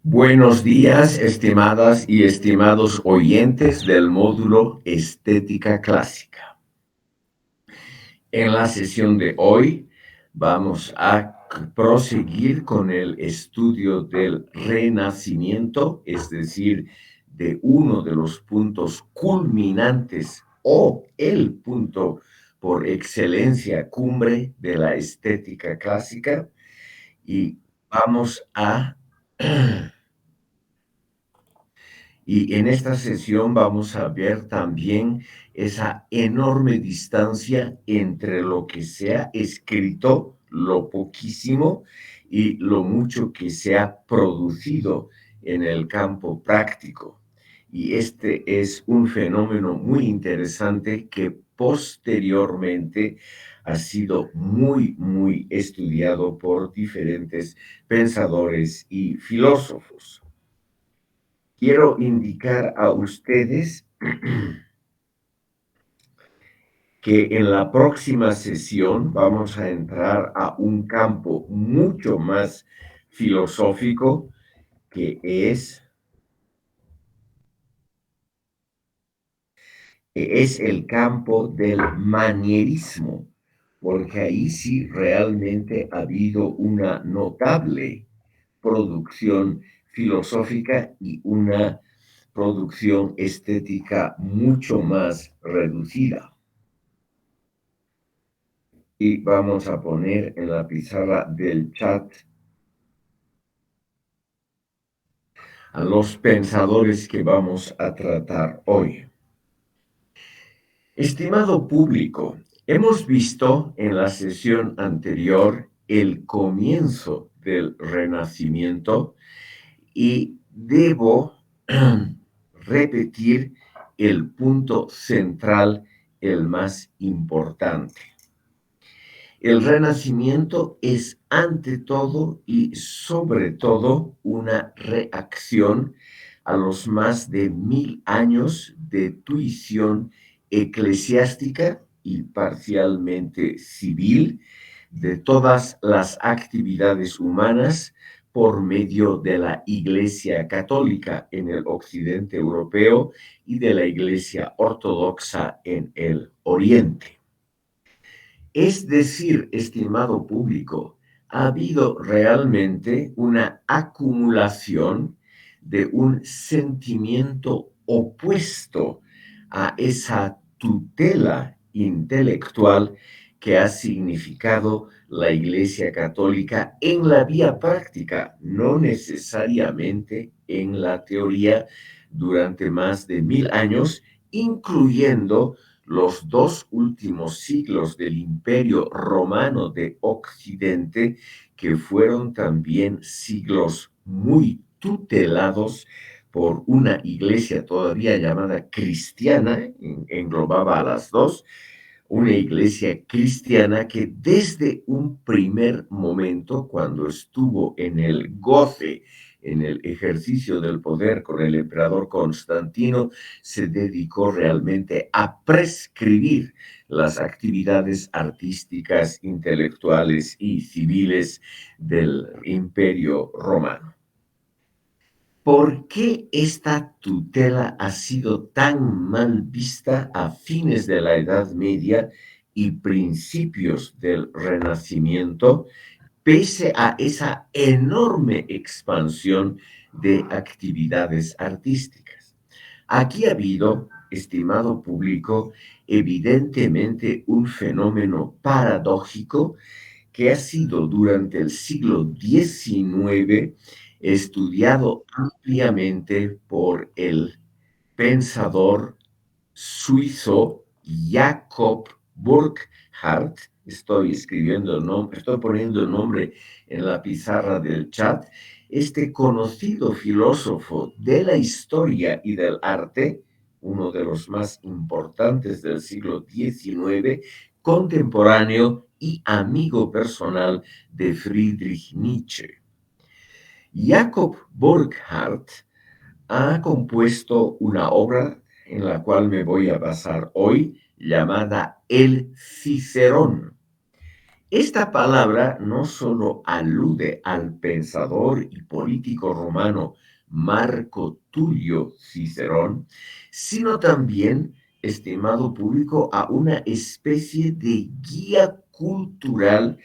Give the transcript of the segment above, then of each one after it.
Buenos días, estimadas y estimados oyentes del módulo Estética Clásica. En la sesión de hoy vamos a proseguir con el estudio del Renacimiento, es decir, de uno de los puntos culminantes o el punto por excelencia cumbre de la estética clásica, y vamos a Y en esta sesión vamos a ver también esa enorme distancia entre lo que se ha escrito, lo poquísimo, y lo mucho que se ha producido en el campo práctico. Y este es un fenómeno muy interesante que posteriormente ha sido muy estudiado por diferentes pensadores y filósofos. Quiero indicar a ustedes que en la próxima sesión vamos a entrar a un campo mucho más filosófico, que es el campo del manierismo, porque ahí sí realmente ha habido una notable producción filosófica y una producción estética mucho más reducida. Y vamos a poner en la pizarra del chat a los pensadores que vamos a tratar hoy. Estimado público, hemos visto en la sesión anterior el comienzo del Renacimiento y debo repetir el punto central, el más importante. El Renacimiento es ante todo y sobre todo una reacción a los más de 1000 años de tuición eclesiástica y parcialmente civil de todas las actividades humanas por medio de la Iglesia Católica en el occidente europeo y de la Iglesia Ortodoxa en el Oriente. Es decir, estimado público, ha habido realmente una acumulación de un sentimiento opuesto a esa tutela intelectual que ha significado la Iglesia Católica en la vía práctica, no necesariamente en la teoría, durante más de 1000 años, incluyendo los 2 últimos siglos del Imperio Romano de Occidente, que fueron también siglos muy tutelados por una iglesia todavía llamada cristiana, englobaba a las dos, una iglesia cristiana que desde un primer momento, cuando estuvo en el goce, en el ejercicio del poder con el emperador Constantino, se dedicó realmente a prescribir las actividades artísticas, intelectuales y civiles del Imperio Romano. ¿Por qué esta tutela ha sido tan mal vista a fines de la Edad Media y principios del Renacimiento, pese a esa enorme expansión de actividades artísticas? Aquí ha habido, estimado público, evidentemente un fenómeno paradójico que ha sido durante el siglo XIX estudiado ampliamente por el pensador suizo Jacob Burckhardt. Estoy poniendo el nombre en la pizarra del chat. Este conocido filósofo de la historia y del arte, uno de los más importantes del siglo XIX, contemporáneo y amigo personal de Friedrich Nietzsche. Jacob Burckhardt ha compuesto una obra en la cual me voy a basar hoy, llamada El Cicerón. Esta palabra no solo alude al pensador y político romano Marco Tulio Cicerón, sino también, estimado público, a una especie de guía cultural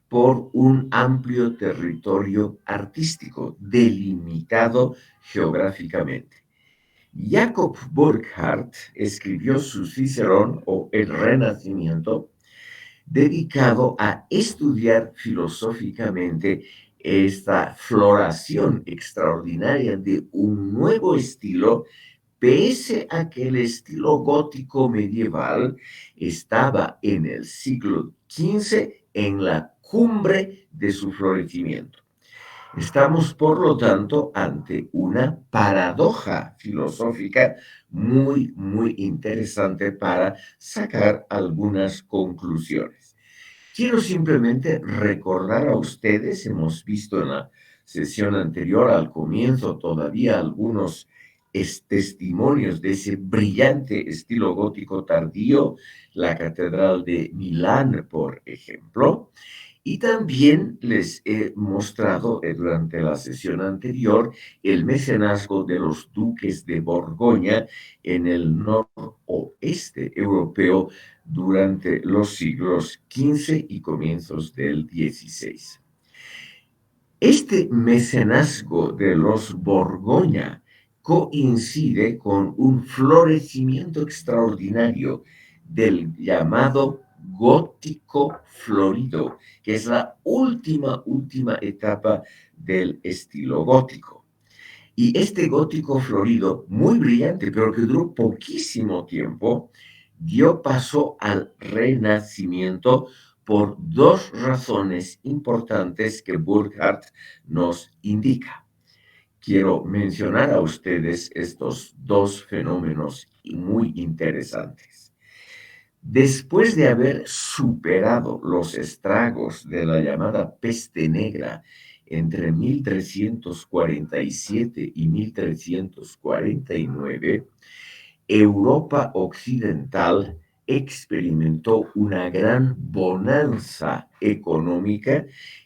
por un amplio territorio artístico delimitado geográficamente. Jacob Burckhardt escribió su Cicerón o El Renacimiento dedicado a estudiar filosóficamente esta floración extraordinaria de un nuevo estilo, pese a que el estilo gótico medieval estaba en el siglo XV en la cumbre de su florecimiento. Estamos, por lo tanto, ante una paradoja filosófica muy interesante para sacar algunas conclusiones. Quiero simplemente recordar a ustedes, hemos visto en la sesión anterior, al comienzo todavía algunos testimonios de ese brillante estilo gótico tardío, la Catedral de Milán, por ejemplo, y también les he mostrado durante la sesión anterior el mecenazgo de los duques de Borgoña en el noroeste europeo durante los siglos XV y comienzos del XVI. Este mecenazgo de los Borgoña coincide con un florecimiento extraordinario del llamado gótico florido, que es la última etapa del estilo gótico. Y este gótico florido, muy brillante, pero que duró poquísimo tiempo, dio paso al Renacimiento por dos razones importantes que Burckhardt nos indica. Quiero mencionar a ustedes estos dos fenómenos muy interesantes. Después de haber superado los estragos de la llamada peste negra entre 1347 y 1349, Europa occidental experimentó una gran bonanza económica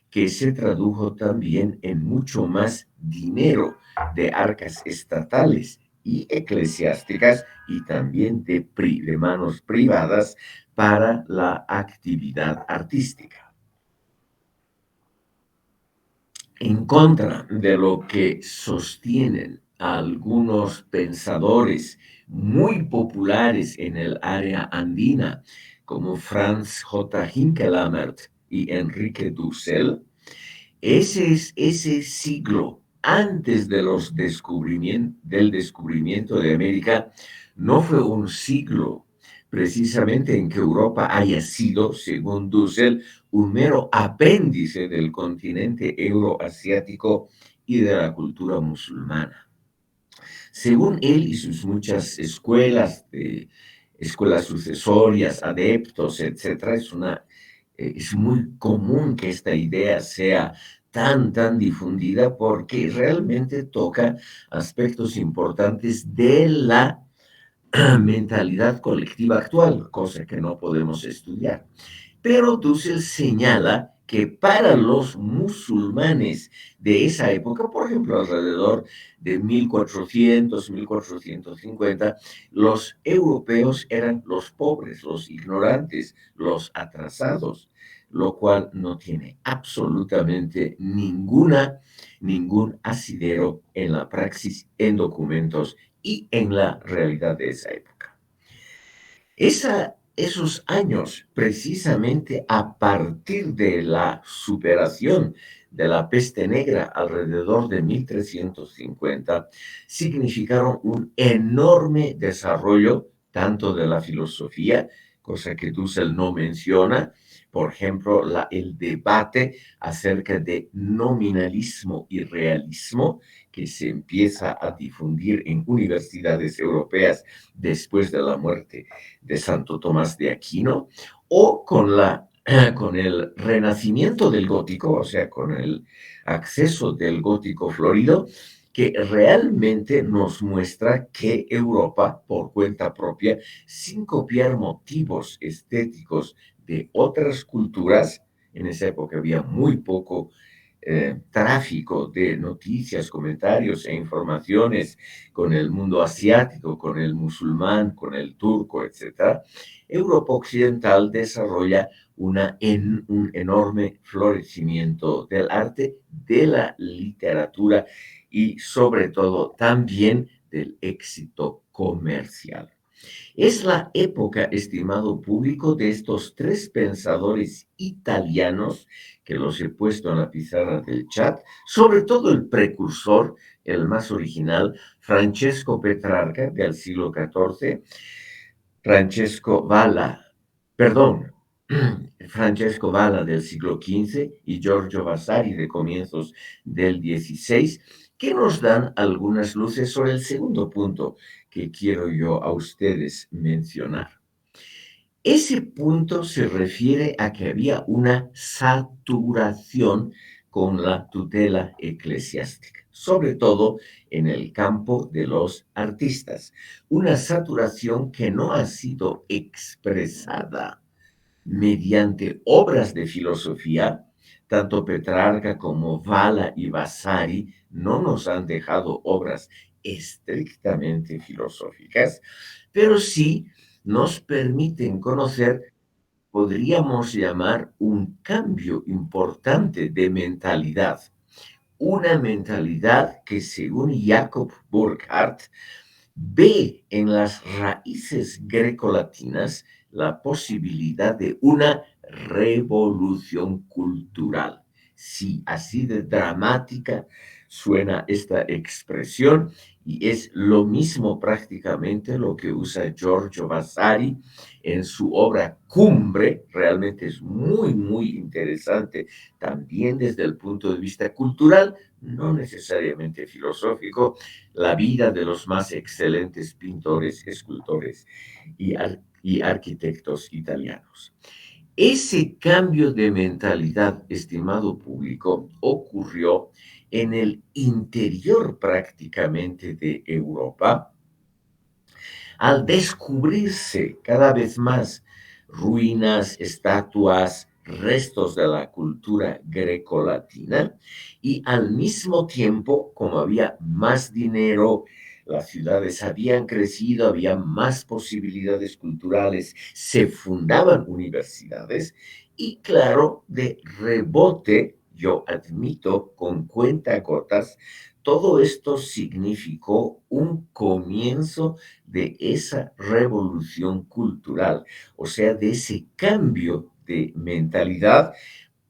que se tradujo también en mucho más dinero de arcas estatales y eclesiásticas y también de manos privadas para la actividad artística. En contra de lo que sostienen algunos pensadores muy populares en el área andina, como Franz J. Hinkelammert y Enrique Dussel, ese siglo antes de del descubrimiento de América no fue un siglo precisamente en que Europa haya sido, según Dussel, un mero apéndice del continente euroasiático y de la cultura musulmana. Según él y sus muchas escuelas sucesorias, adeptos, etcétera, es muy común que esta idea sea tan difundida porque realmente toca aspectos importantes de la mentalidad colectiva actual, cosa que no podemos estudiar. Pero Dussel señala que para los musulmanes de esa época, por ejemplo, alrededor de 1400, 1450, los europeos eran los pobres, los ignorantes, los atrasados, lo cual no tiene absolutamente ningún asidero en la praxis, en documentos y en la realidad de esa época. Esos años, precisamente a partir de la superación de la peste negra alrededor de 1350, significaron un enorme desarrollo tanto de la filosofía, cosa que Dussel no menciona, por ejemplo, el debate acerca de nominalismo y realismo, que se empieza a difundir en universidades europeas después de la muerte de Santo Tomás de Aquino, o con el renacimiento del gótico, o sea, con el acceso del gótico florido, que realmente nos muestra que Europa, por cuenta propia, sin copiar motivos estéticos de otras culturas, En esa época había muy poco tráfico de noticias, comentarios e informaciones con el mundo asiático, con el musulmán, con el turco, etcétera. Europa Occidental desarrolla un enorme florecimiento del arte, de la literatura y sobre todo también del éxito comercial. Es la época, estimado público, de estos tres pensadores italianos que los he puesto en la pizarra del chat, sobre todo el precursor, el más original, Francesco Petrarca del siglo XIV, Francesco Valla, perdón, Francesco Valla del siglo XV y Giorgio Vasari de comienzos del XVI, que nos dan algunas luces sobre el segundo punto que quiero yo a ustedes mencionar. Ese punto se refiere a que había una saturación con la tutela eclesiástica, sobre todo en el campo de los artistas, una saturación que no ha sido expresada mediante obras de filosofía. Tanto Petrarca como Valla y Vasari no nos han dejado obras estrictamente filosóficas, pero sí nos permiten conocer, podríamos llamar, un cambio importante de mentalidad. Una mentalidad que, según Jacob Burckhardt, ve en las raíces grecolatinas la posibilidad de una revolución cultural. Sí, así de dramática suena esta expresión y es lo mismo prácticamente lo que usa Giorgio Vasari en su obra Cumbre. Realmente es muy, muy interesante también desde el punto de vista cultural, no necesariamente filosófico, la vida de los más excelentes pintores, escultores y arquitectos italianos. Ese cambio de mentalidad, estimado público, ocurrió en el interior prácticamente de Europa, al descubrirse cada vez más ruinas, estatuas, restos de la cultura grecolatina, y al mismo tiempo, como había más dinero, las ciudades habían crecido, había más posibilidades culturales, se fundaban universidades y claro, de rebote, yo admito, con cuentagotas, todo esto significó un comienzo de esa revolución cultural, o sea, de ese cambio de mentalidad,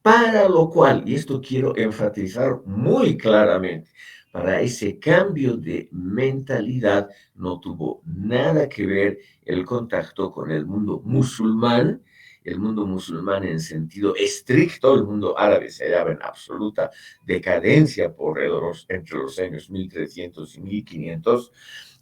para lo cual, y esto quiero enfatizar muy claramente, para ese cambio de mentalidad no tuvo nada que ver el contacto con el mundo musulmán en sentido estricto. El mundo árabe se hallaba en absoluta decadencia entre los años 1300 y 1500,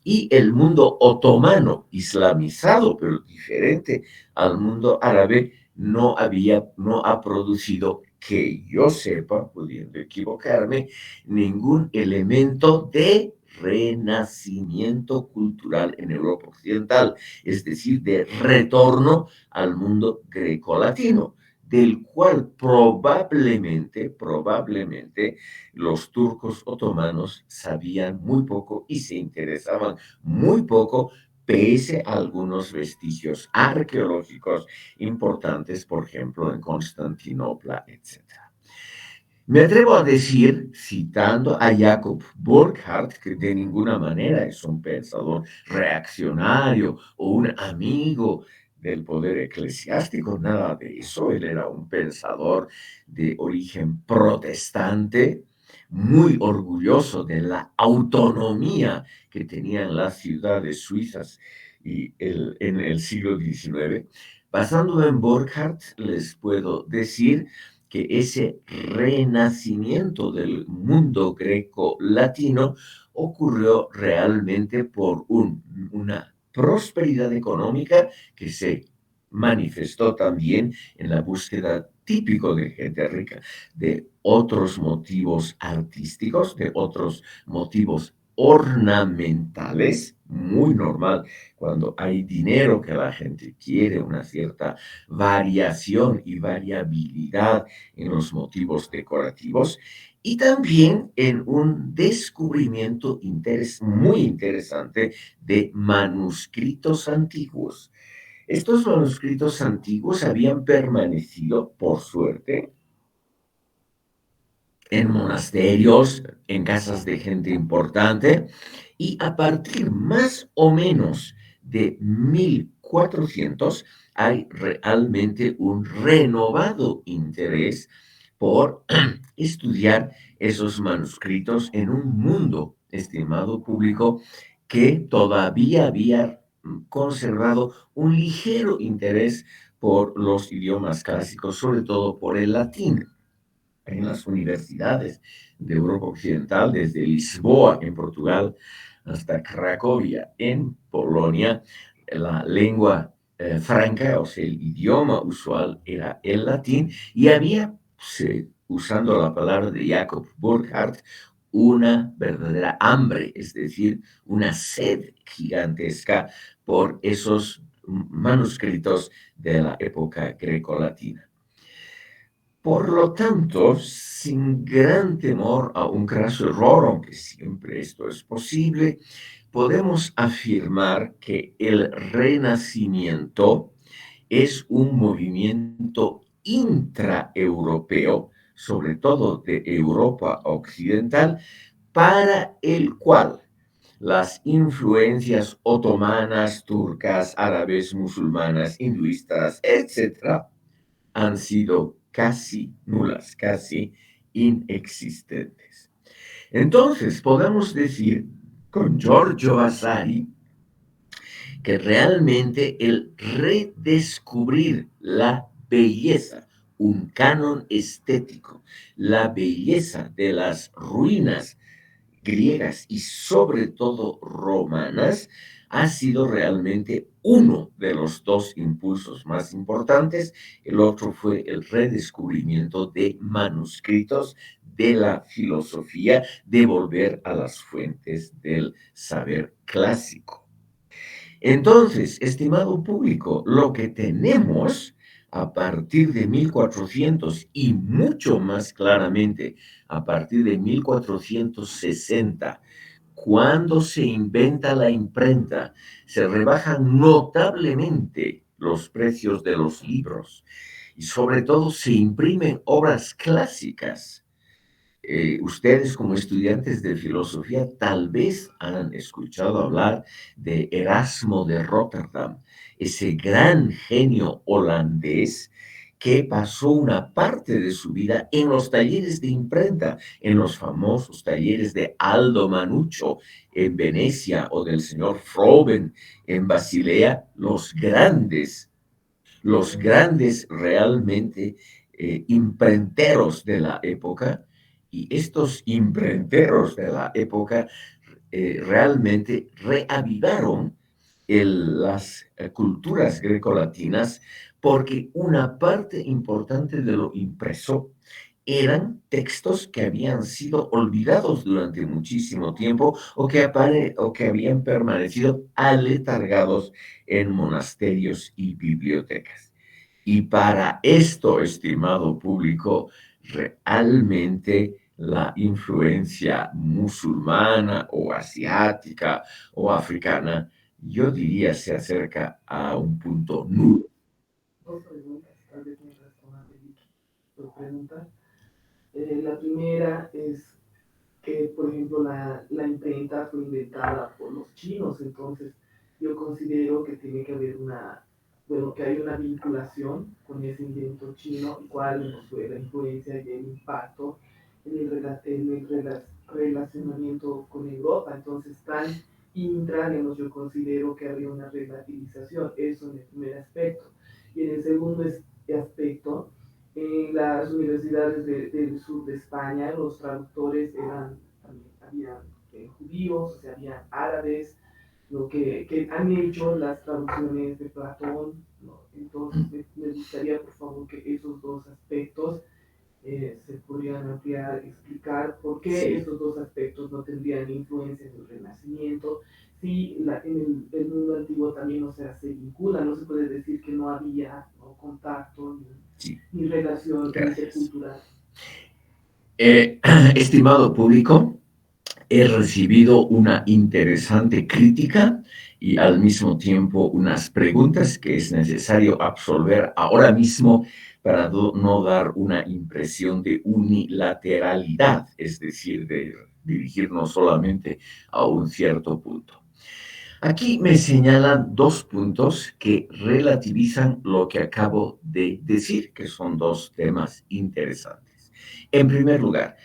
y el mundo otomano, islamizado, pero diferente al mundo árabe, no ha producido, que yo sepa, pudiendo equivocarme, ningún elemento de renacimiento cultural en Europa Occidental, es decir, de retorno al mundo grecolatino, del cual probablemente los turcos otomanos sabían muy poco y se interesaban muy poco, pese a algunos vestigios arqueológicos importantes, por ejemplo, en Constantinopla, etc. Me atrevo a decir, citando a Jacob Burckhardt, que de ninguna manera es un pensador reaccionario o un amigo del poder eclesiástico, nada de eso. Él era un pensador de origen protestante, muy orgulloso de la autonomía que tenían las ciudades suizas en el siglo XIX. Basándome en Burckhardt, les puedo decir que ese renacimiento del mundo greco-latino ocurrió realmente por una prosperidad económica que se manifestó también en la búsqueda típico de gente rica, de otros motivos artísticos, de otros motivos ornamentales, muy normal cuando hay dinero que la gente quiere una cierta variación y variabilidad en los motivos decorativos y también en un descubrimiento muy interesante de manuscritos antiguos. Estos manuscritos antiguos habían permanecido, por suerte, en monasterios, en casas de gente importante, y a partir más o menos de 1400 hay realmente un renovado interés por estudiar esos manuscritos en un mundo, estimado público, que todavía había conservado un ligero interés por los idiomas clásicos, sobre todo por el latín en las universidades de Europa Occidental, desde Lisboa en Portugal hasta Cracovia en Polonia, la lengua franca, o sea, el idioma usual era el latín, y había, usando la palabra de Jacob Burckhardt, una verdadera hambre, es decir, una sed gigantesca por esos manuscritos de la época grecolatina. Por lo tanto, sin gran temor a un craso error, aunque siempre esto es posible, podemos afirmar que el Renacimiento es un movimiento intraeuropeo, sobre todo de Europa Occidental, para el cual las influencias otomanas, turcas, árabes, musulmanas, hinduistas, etcétera, han sido casi nulas, casi inexistentes. Entonces, podemos decir con Giorgio Vasari que realmente el redescubrir la belleza, un canon estético, la belleza de las ruinas griegas y sobre todo romanas, ha sido realmente uno de los dos impulsos más importantes. El otro fue el redescubrimiento de manuscritos de la filosofía, de volver a las fuentes del saber clásico. Entonces, estimado público, lo que tenemos a partir de 1400 y mucho más claramente a partir de 1460, cuando se inventa la imprenta, se rebajan notablemente los precios de los libros y sobre todo se imprimen obras clásicas. Ustedes como estudiantes de filosofía tal vez han escuchado hablar de Erasmo de Rotterdam, ese gran genio holandés que pasó una parte de su vida en los talleres de imprenta, en los famosos talleres de Aldo Manuccio en Venecia o del señor Froben en Basilea, los grandes realmente imprenteros de la época, y estos imprenteros de la época realmente reavivaron las culturas grecolatinas porque una parte importante de lo impreso eran textos que habían sido olvidados durante muchísimo tiempo o que habían permanecido aletargados en monasterios y bibliotecas. Y para esto, estimado público, realmente la influencia musulmana o asiática o africana, yo diría, se acerca a un punto nulo. Dos preguntas, tal vez me respondan dos preguntas. La primera es que, por ejemplo, la imprenta fue inventada por los chinos, entonces yo considero que tiene que haber bueno, que hay una vinculación con ese invento chino, y cuál fue la influencia y el impacto en el relacionamiento con Europa. Entonces, tan digamos, yo considero que habría una relativización, eso en el primer aspecto. Y en el segundo aspecto, en las universidades del sur de España, los traductores también habían judíos, o sea, habían árabes, lo que han hecho las traducciones de Platón, ¿no? Entonces me gustaría, por favor, que esos dos aspectos se podrían ampliar, explicar por qué Sí, estos dos aspectos no tendrían influencia en el Renacimiento, si en el mundo antiguo también, o sea, se vincula, no se puede decir que no había, ¿no?, contacto sí, ni relación gracias. intercultural. Eh, Estimado público, he recibido una interesante crítica y al mismo tiempo unas preguntas que es necesario absolver ahora mismo para no dar una impresión de unilateralidad, es decir, de dirigirnos solamente a un cierto punto. Aquí me señalan dos puntos que relativizan lo que acabo de decir, que son dos temas interesantes. En primer lugar,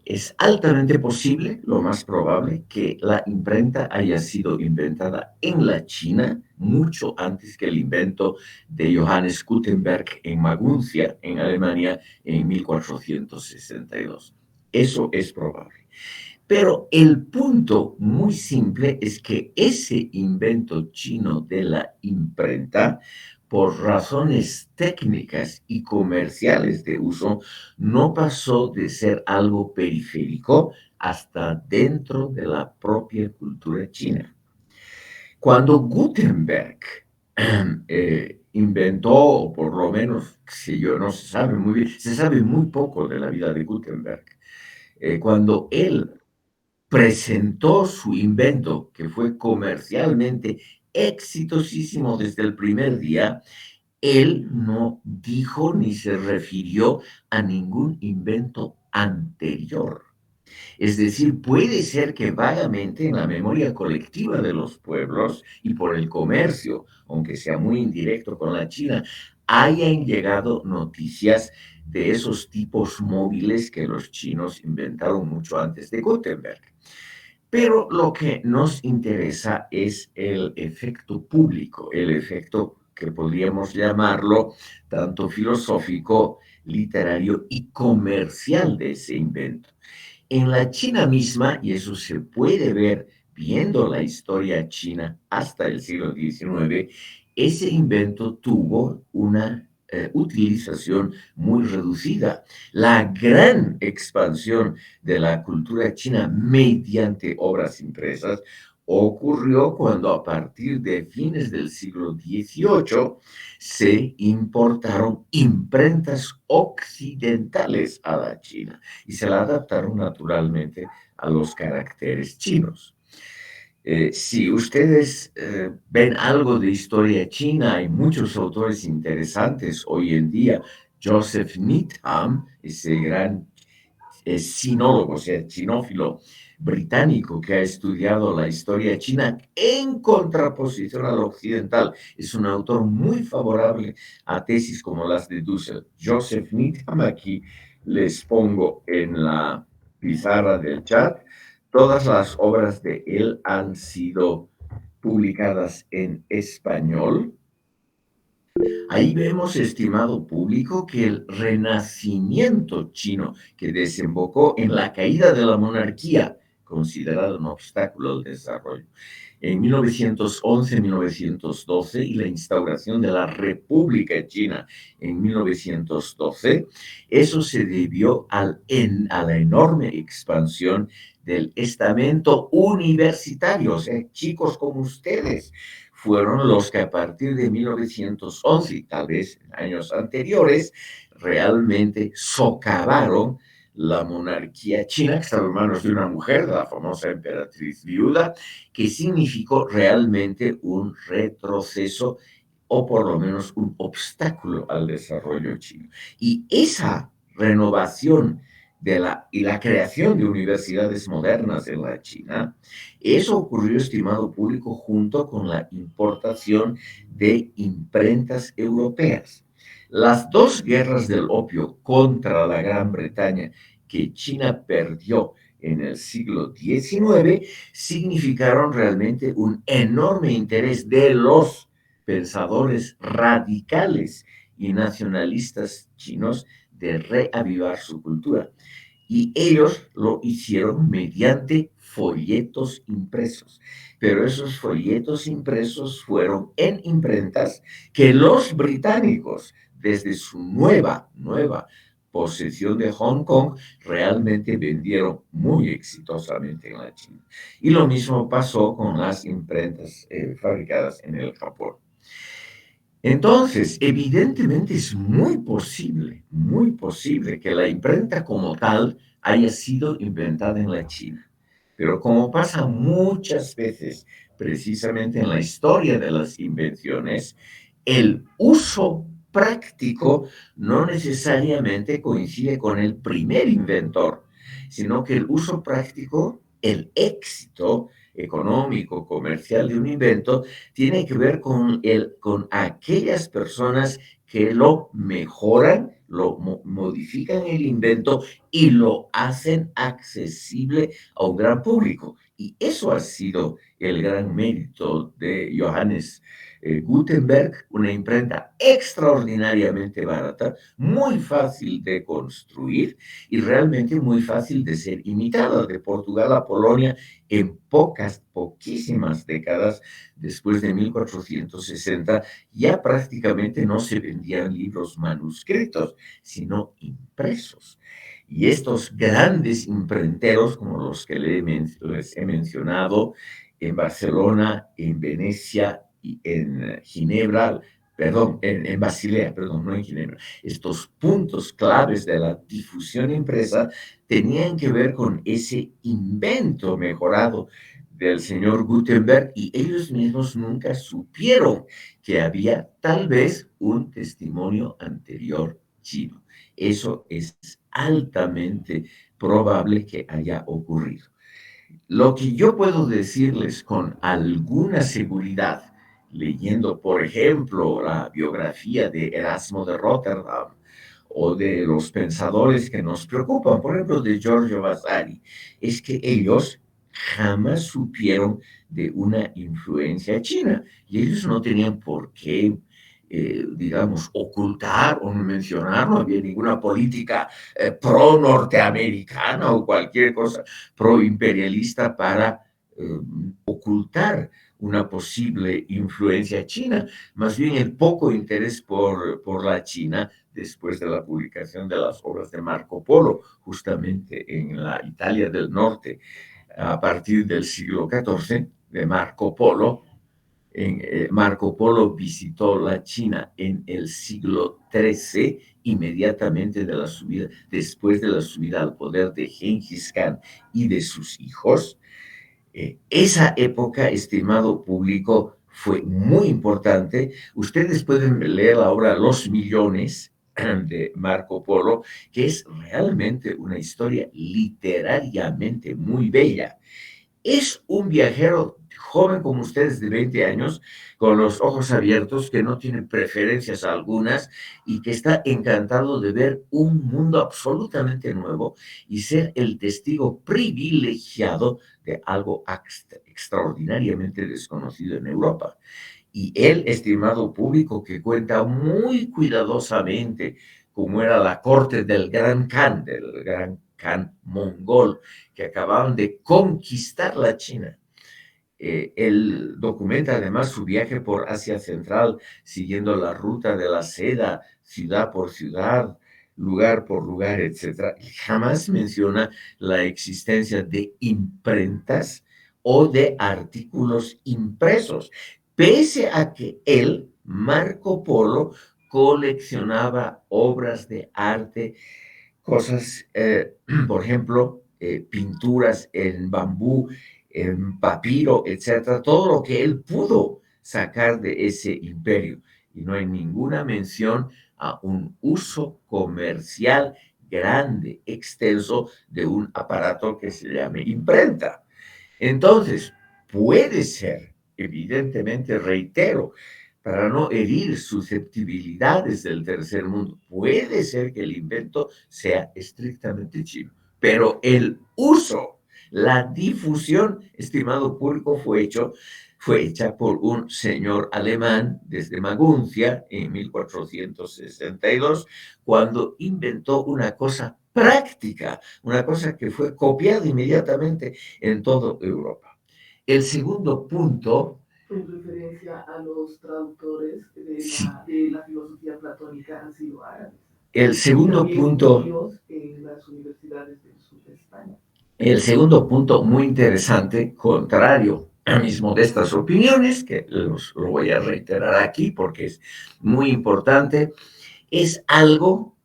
es altamente posible, lo más probable, que la imprenta haya sido inventada en la China mucho antes que el invento de Johannes Gutenberg en Maguncia, en Alemania, en 1462. Eso es probable. Pero el punto muy simple es que ese invento chino de la imprenta, por razones técnicas y comerciales de uso, no pasó de ser algo periférico hasta dentro de la propia cultura china. Cuando Gutenberg inventó, o por lo menos, si yo, no se sabe muy bien, se sabe muy poco de la vida de Gutenberg. Cuando él presentó su invento, que fue comercialmente exitosísimo desde el primer día, él no dijo ni se refirió a ningún invento anterior. Es decir, puede ser que vagamente en la memoria colectiva de los pueblos y por el comercio, aunque sea muy indirecto con la China, hayan llegado noticias de esos tipos móviles que los chinos inventaron mucho antes de Gutenberg. Pero lo que nos interesa es el efecto público, el efecto que podríamos llamarlo tanto filosófico, literario y comercial de ese invento. En la China misma, y eso se puede ver viendo la historia china hasta el siglo XIX, ese invento tuvo una utilización muy reducida. La gran expansión de la cultura china mediante obras impresas ocurrió cuando a partir de fines del siglo XVIII se importaron imprentas occidentales a la China y se la adaptaron naturalmente a los caracteres chinos. Si ustedes ven algo de historia china, hay muchos autores interesantes hoy en día. Joseph Needham, ese gran sinólogo, o sea, chinófilo británico que ha estudiado la historia china en contraposición al occidental. Es un autor muy favorable a tesis como las de Dussel. Joseph Needham, aquí les pongo en la pizarra del chat. Todas las obras de él han sido publicadas en español. Ahí vemos, estimado público, que el renacimiento chino, que desembocó en la caída de la monarquía, considerado un obstáculo al desarrollo, en 1911-1912 y la instauración de la República China en 1912, eso se debió a la enorme expansión del estamento universitario, o sea, chicos como ustedes fueron los que a partir de 1911 y tal vez en años anteriores realmente socavaron la monarquía china, que estaba en manos de una mujer, la famosa emperatriz viuda, que significó realmente un retroceso o por lo menos un obstáculo al desarrollo chino. Y esa renovación y la creación de universidades modernas en la China, eso ocurrió, estimado público, junto con la importación de imprentas europeas. Las dos guerras del opio contra la Gran Bretaña que China perdió en el siglo XIX significaron realmente un enorme interés de los pensadores radicales y nacionalistas chinos de reavivar su cultura. Y ellos lo hicieron mediante folletos impresos. Pero esos folletos impresos fueron en imprentas que los británicos, desde su nueva posesión de Hong Kong, realmente vendieron muy exitosamente en la China. Y lo mismo pasó con las imprentas fabricadas en el Japón. Entonces, evidentemente es muy posible que la imprenta como tal haya sido inventada en la China. Pero como pasa muchas veces, precisamente en la historia de las invenciones, el uso práctico no necesariamente coincide con el primer inventor, sino que el uso práctico, el éxito económico, comercial de un invento, tiene que ver con aquellas personas que lo mejoran, lo modifican el invento y lo hacen accesible a un gran público. Y eso ha sido el gran mérito de Johannes Gutenberg, una imprenta extraordinariamente barata, muy fácil de construir y realmente muy fácil de ser imitada. De Portugal a Polonia, en poquísimas décadas después de 1460, ya prácticamente no se vendían libros manuscritos, sino impresos. Y estos grandes imprenteros, como los que les he mencionado, en Barcelona, en Venecia y en Ginebra, perdón, en Basilea, perdón, no en Ginebra, estos puntos claves de la difusión impresa tenían que ver con ese invento mejorado del señor Gutenberg y ellos mismos nunca supieron que había tal vez un testimonio anterior chino. Eso es altamente probable que haya ocurrido. Lo que yo puedo decirles con alguna seguridad, leyendo, por ejemplo, la biografía de Erasmo de Rotterdam o de los pensadores que nos preocupan, por ejemplo, de Giorgio Vasari, es que ellos jamás supieron de una influencia china y ellos no tenían por qué, digamos, ocultar o mencionar, no había ninguna política pro-norteamericana o cualquier cosa pro-imperialista para ocultar una posible influencia china. Más bien el poco interés por la China después de la publicación de las obras de Marco Polo, justamente en la Italia del Norte, a partir del siglo XIV, de Marco Polo. Marco Polo visitó la China en el siglo XIII, inmediatamente después de la subida al poder de Genghis Khan y de sus hijos. Esa época, estimado público, fue muy importante. Ustedes pueden leer la obra Los Millones de Marco Polo, que es realmente una historia literariamente muy bella. Es un viajero joven como ustedes de 20 años, con los ojos abiertos, que no tiene preferencias algunas y que está encantado de ver un mundo absolutamente nuevo y ser el testigo privilegiado de algo extraordinariamente desconocido en Europa. Y el estimado público, que cuenta muy cuidadosamente cómo era la corte del gran Khan mongol, que acababan de conquistar la China. Él documenta además su viaje por Asia Central, siguiendo la ruta de la seda, ciudad por ciudad, lugar por lugar, etc. Y jamás menciona la existencia de imprentas o de artículos impresos, pese a que él, Marco Polo, coleccionaba obras de arte, cosas, por ejemplo, pinturas en bambú, en papiro, etcétera, todo lo que él pudo sacar de ese imperio. Y no hay ninguna mención a un uso comercial grande, extenso, de un aparato que se llame imprenta. Entonces, puede ser, evidentemente, reitero, para no herir susceptibilidades del tercer mundo, puede ser que el invento sea estrictamente chino, pero el uso, la difusión, estimado público, fue hecha por un señor alemán desde Maguncia en 1462, cuando inventó una cosa práctica, una cosa que fue copiada inmediatamente en toda Europa. El segundo punto, en referencia a los traductores sí, de la filosofía platónica han sido árabes. El y segundo también punto, judíos en las universidades del sur de España. el segundo punto muy interesante, contrario a mis modestas opiniones, que lo voy a reiterar aquí porque es muy importante, es algo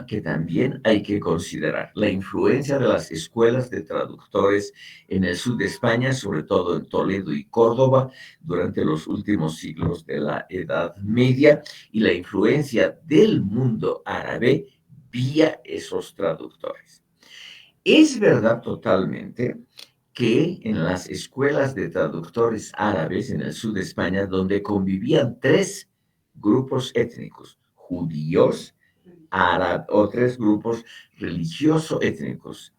que también hay que considerar, la influencia de las escuelas de traductores en el sur de España, sobre todo en Toledo y Córdoba, durante los últimos siglos de la Edad Media, y la influencia del mundo árabe vía esos traductores. Es verdad totalmente que en las escuelas de traductores árabes en el sur de España, donde convivían tres grupos étnicos, judíos, o tres grupos religioso-étnicos,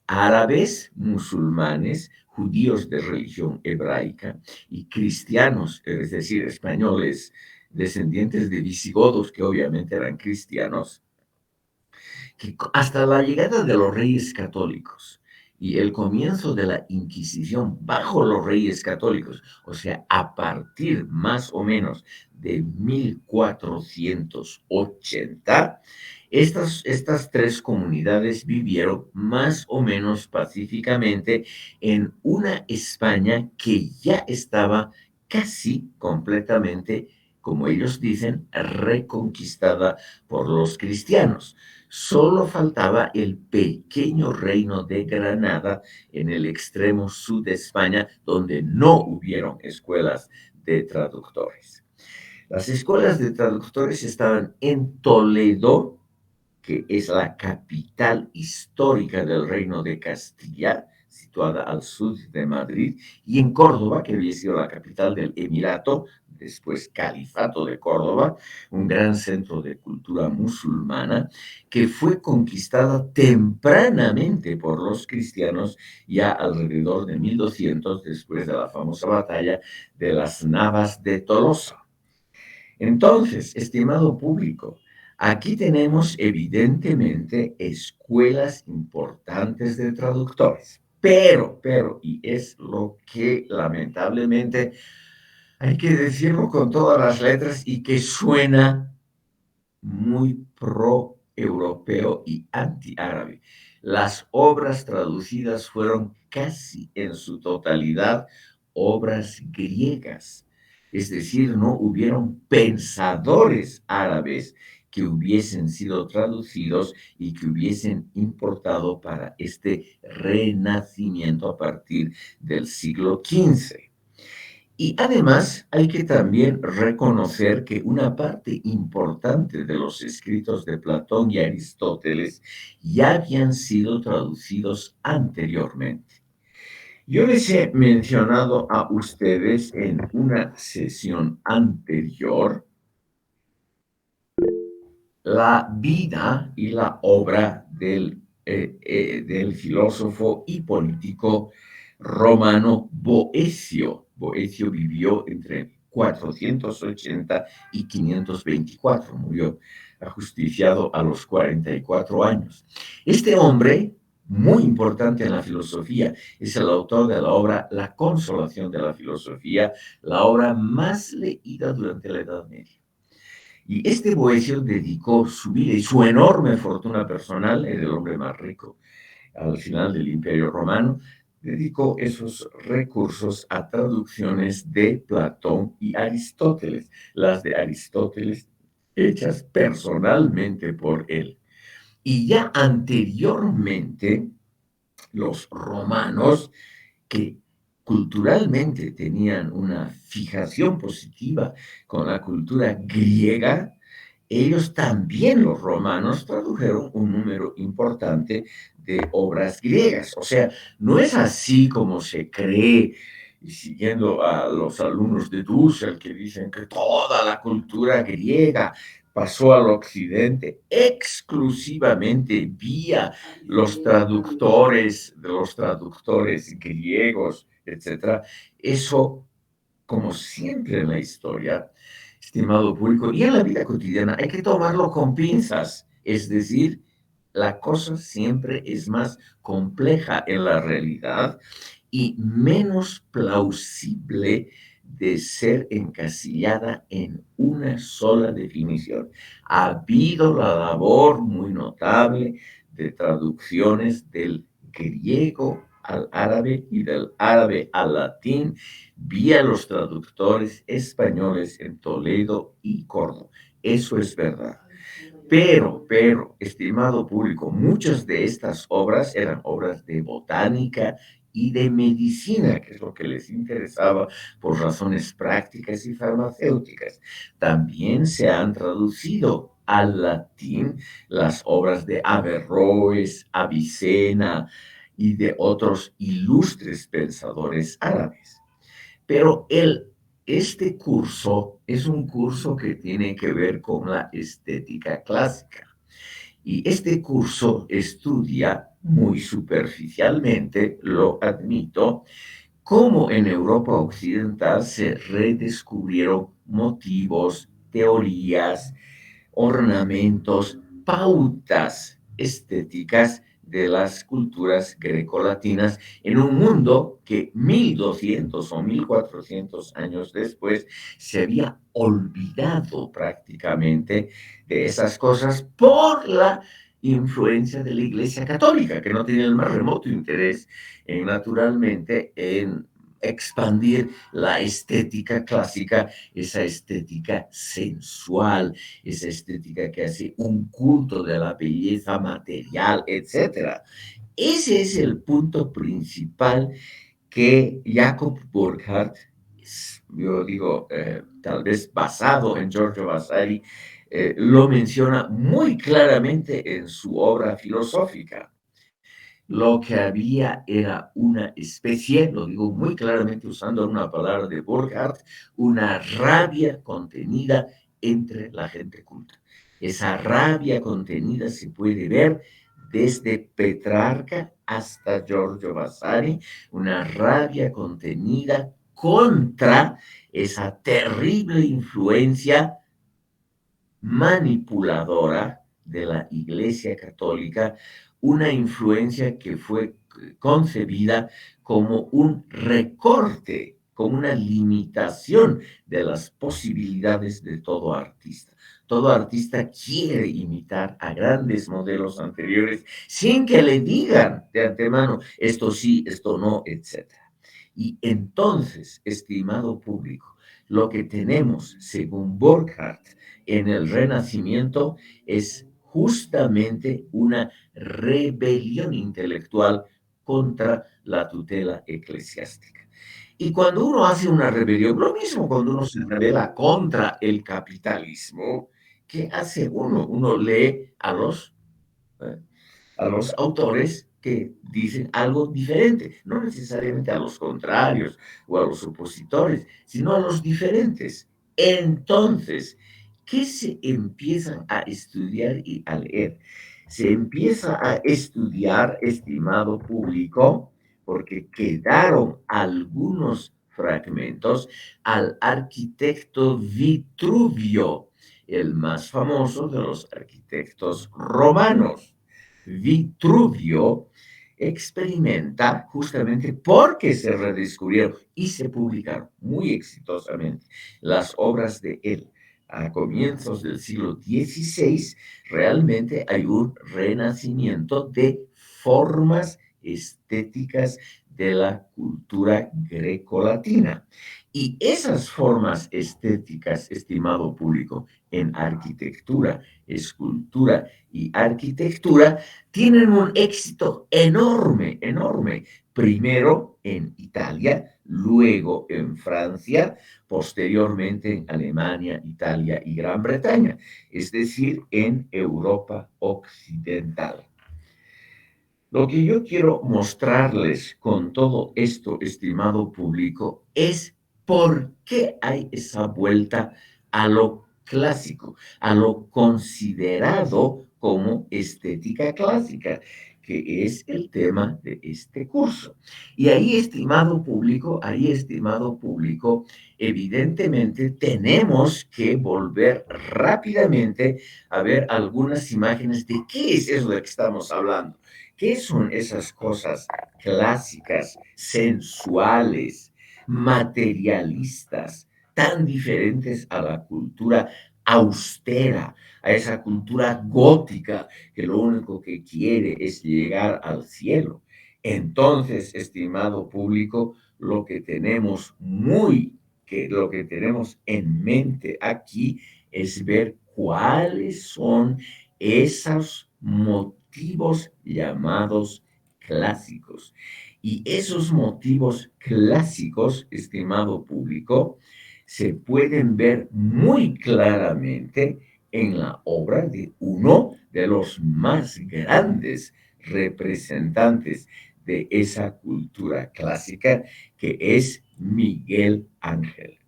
árabes, musulmanes, judíos de religión hebraica y cristianos, es decir, españoles descendientes de visigodos que obviamente eran cristianos, que hasta la llegada de los reyes católicos y el comienzo de la Inquisición bajo los reyes católicos, o sea, a partir más o menos de 1480, estas tres comunidades vivieron más o menos pacíficamente en una España que ya estaba casi completamente, como ellos dicen, reconquistada por los cristianos. Solo faltaba el pequeño reino de Granada en el extremo sur de España, donde no hubieron escuelas de traductores. Las escuelas de traductores estaban en Toledo, que es la capital histórica del Reino de Castilla, situada al sur de Madrid, y en Córdoba, que había sido la capital del Emirato, después Califato de Córdoba, un gran centro de cultura musulmana, que fue conquistada tempranamente por los cristianos ya alrededor de 1200, después de la famosa batalla de las Navas de Tolosa. Entonces, estimado público, aquí tenemos evidentemente escuelas importantes de traductores, y es lo que lamentablemente hay que decirlo con todas las letras y que suena muy pro-europeo y anti-árabe. Las obras traducidas fueron casi en su totalidad obras griegas, es decir, no hubieron pensadores árabes que hubiesen sido traducidos y que hubiesen importado para este renacimiento a partir del siglo XV. Y además hay que también reconocer que una parte importante de los escritos de Platón y Aristóteles ya habían sido traducidos anteriormente. Yo les he mencionado a ustedes en una sesión anterior la vida y la obra del filósofo y político romano Boecio. Boecio vivió entre 480 y 524, murió ajusticiado a los 44 años. Este hombre, muy importante en la filosofía, es el autor de la obra La Consolación de la Filosofía, la obra más leída durante la Edad Media. Y este Boecio dedicó su vida y su enorme fortuna personal, era el hombre más rico al final del Imperio Romano, dedicó esos recursos a traducciones de Platón y Aristóteles, las de Aristóteles hechas personalmente por él. Y ya anteriormente, los romanos, que culturalmente tenían una fijación positiva con la cultura griega, ellos también, los romanos, tradujeron un número importante de obras griegas. O sea, no es así como se cree, y siguiendo a los alumnos de Dussel que dicen que toda la cultura griega pasó al occidente exclusivamente vía los traductores griegos, etcétera. Eso, como siempre en la historia, estimado público, y en la vida cotidiana hay que tomarlo con pinzas, es decir, la cosa siempre es más compleja en la realidad y menos plausible de ser encasillada en una sola definición. Ha habido la labor muy notable de traducciones del griego al árabe y del árabe al latín vía los traductores españoles en Toledo y Córdoba. Eso es verdad. Pero, estimado público, muchas de estas obras eran obras de botánica y de medicina, que es lo que les interesaba por razones prácticas y farmacéuticas. También se han traducido al latín las obras de Averroes, Avicena y de otros ilustres pensadores árabes. Pero este curso es un curso que tiene que ver con la estética clásica. Y este curso estudia muy superficialmente, lo admito, cómo en Europa Occidental se redescubrieron motivos, teorías, ornamentos, pautas estéticas de las culturas grecolatinas en un mundo que 1200 o 1400 años después se había olvidado prácticamente de esas cosas por la influencia de la Iglesia Católica, que no tenía el más remoto interés en, naturalmente, en expandir la estética clásica, esa estética sensual, esa estética que hace un culto de la belleza material, etcétera. Ese es el punto principal que Jacob Burckhardt, yo digo, tal vez basado en Giorgio Vasari, lo menciona muy claramente en su obra filosófica. Lo que había era una especie, lo digo muy claramente usando una palabra de Burckhardt, una rabia contenida entre la gente culta. Esa rabia contenida se puede ver desde Petrarca hasta Giorgio Vasari, una rabia contenida contra esa terrible influencia manipuladora de la Iglesia Católica, una influencia que fue concebida como un recorte, como una limitación de las posibilidades de todo artista. Todo artista quiere imitar a grandes modelos anteriores sin que le digan de antemano esto sí, esto no, etcétera. Y entonces, estimado público, lo que tenemos, según Burckhardt, en el Renacimiento es justamente una rebelión intelectual contra la tutela eclesiástica. Y cuando uno hace una rebelión, lo mismo cuando uno se rebela contra el capitalismo, ¿qué hace uno? Uno lee eh, a los autores que dicen algo diferente, no necesariamente a los contrarios o a los opositores, sino a los diferentes. Entonces, ¿qué se empiezan a estudiar y a leer? Se empieza a estudiar, estimado público, porque quedaron algunos fragmentos al arquitecto Vitruvio, el más famoso de los arquitectos romanos. Vitruvio experimenta justamente porque se redescubrieron y se publicaron muy exitosamente las obras de él a comienzos del siglo XVI. Realmente hay un renacimiento de formas estéticas de la cultura grecolatina. Y esas formas estéticas, estimado público, en arquitectura, escultura y arquitectura, tienen un éxito enorme, enorme. Primero en Italia, luego en Francia, posteriormente en Alemania, Italia y Gran Bretaña, es decir, en Europa Occidental. Lo que yo quiero mostrarles con todo esto, estimado público, es por qué hay esa vuelta a lo clásico, a lo considerado como estética clásica, que es el tema de este curso. Y ahí, estimado público, evidentemente tenemos que volver rápidamente a ver algunas imágenes de qué es eso de que estamos hablando. ¿Qué son esas cosas clásicas, sensuales? materialistas, tan diferentes a la cultura austera, a esa cultura gótica que lo único que quiere es llegar al cielo. Entonces, estimado público, lo que tenemos en mente aquí es ver cuáles son esos motivos llamados clásicos. Y esos motivos clásicos, estimado público, se pueden ver muy claramente en la obra de uno de los más grandes representantes de esa cultura clásica, que es Miguel Ángel.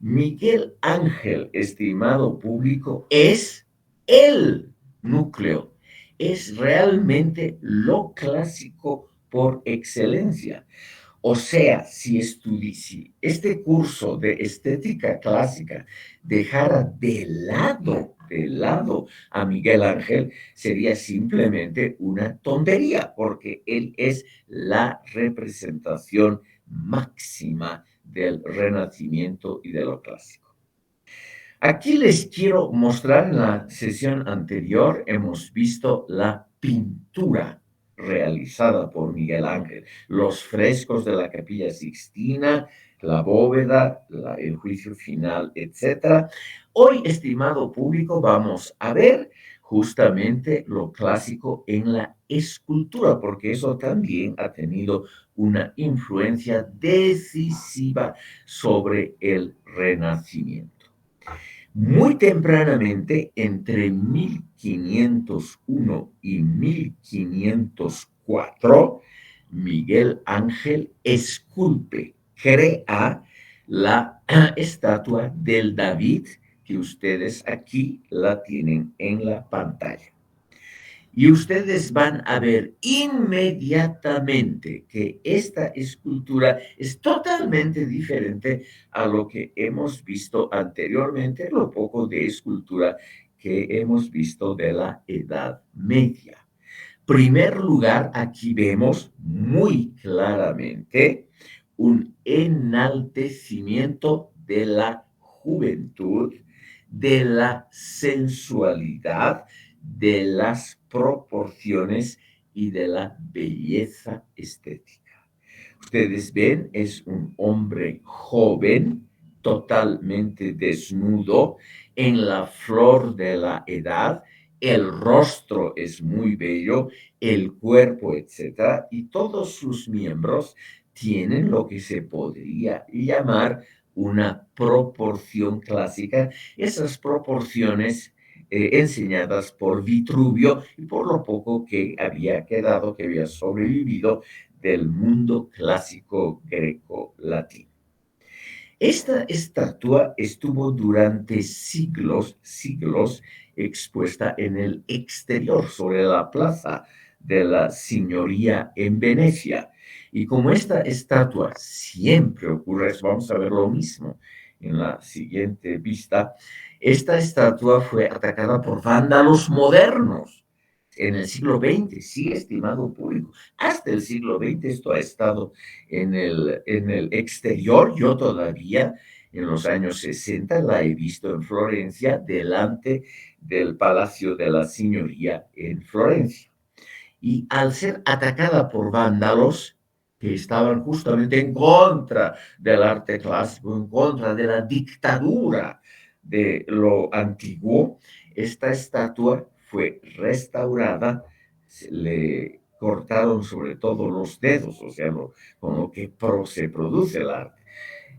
Miguel Ángel, estimado público, es el núcleo, es realmente lo clásico por excelencia. O sea, si este curso de estética clásica dejara de lado a Miguel Ángel, sería simplemente una tontería, porque él es la representación máxima del Renacimiento y de lo clásico. Aquí les quiero mostrar, en la sesión anterior hemos visto la pintura realizada por Miguel Ángel, los frescos de la Capilla Sixtina, la bóveda, el juicio final, etcétera. Hoy, estimado público, vamos a ver justamente lo clásico en la escultura, porque eso también ha tenido una influencia decisiva sobre el Renacimiento. Muy tempranamente, entre 1501 y 1504, Miguel Ángel crea la estatua del David, que ustedes aquí la tienen en la pantalla. Y ustedes van a ver inmediatamente que esta escultura es totalmente diferente a lo que hemos visto anteriormente, lo poco de escultura que hemos visto de la Edad Media. Primer lugar, aquí vemos muy claramente un enaltecimiento de la juventud, de la sensualidad, de las proporciones y de la belleza estética. Ustedes ven, es un hombre joven, totalmente desnudo, en la flor de la edad. El rostro es muy bello, el cuerpo, etcétera, y todos sus miembros tienen lo que se podría llamar una proporción clásica. Esas proporciones enseñadas por Vitruvio y por lo poco que había quedado, que había sobrevivido del mundo clásico greco-latino. Esta estatua estuvo durante siglos expuesta en el exterior, sobre la plaza de la Signoria en Venecia. Y como esta estatua siempre ocurre, vamos a ver lo mismo en la siguiente vista, esta estatua fue atacada por vándalos modernos en el siglo XX, sí, estimado público. Hasta el siglo XX esto ha estado en el exterior. Yo todavía en los años 60 la he visto en Florencia, delante del Palacio de la Signoria en Florencia. Y al ser atacada por vándalos que estaban justamente en contra del arte clásico, en contra de la dictadura de lo antiguo, esta estatua fue restaurada, le cortaron sobre todo los dedos, o sea, con lo que se produce el arte.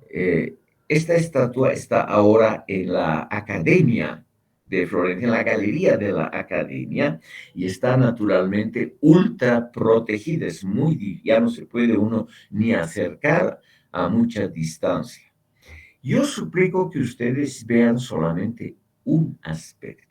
Eh, esta estatua está ahora en la Academia de Florencia, en la galería de la Academia, y está naturalmente ultra protegida. Es muy, ya no se puede uno ni acercar a mucha distancia. Yo suplico que ustedes vean solamente un aspecto.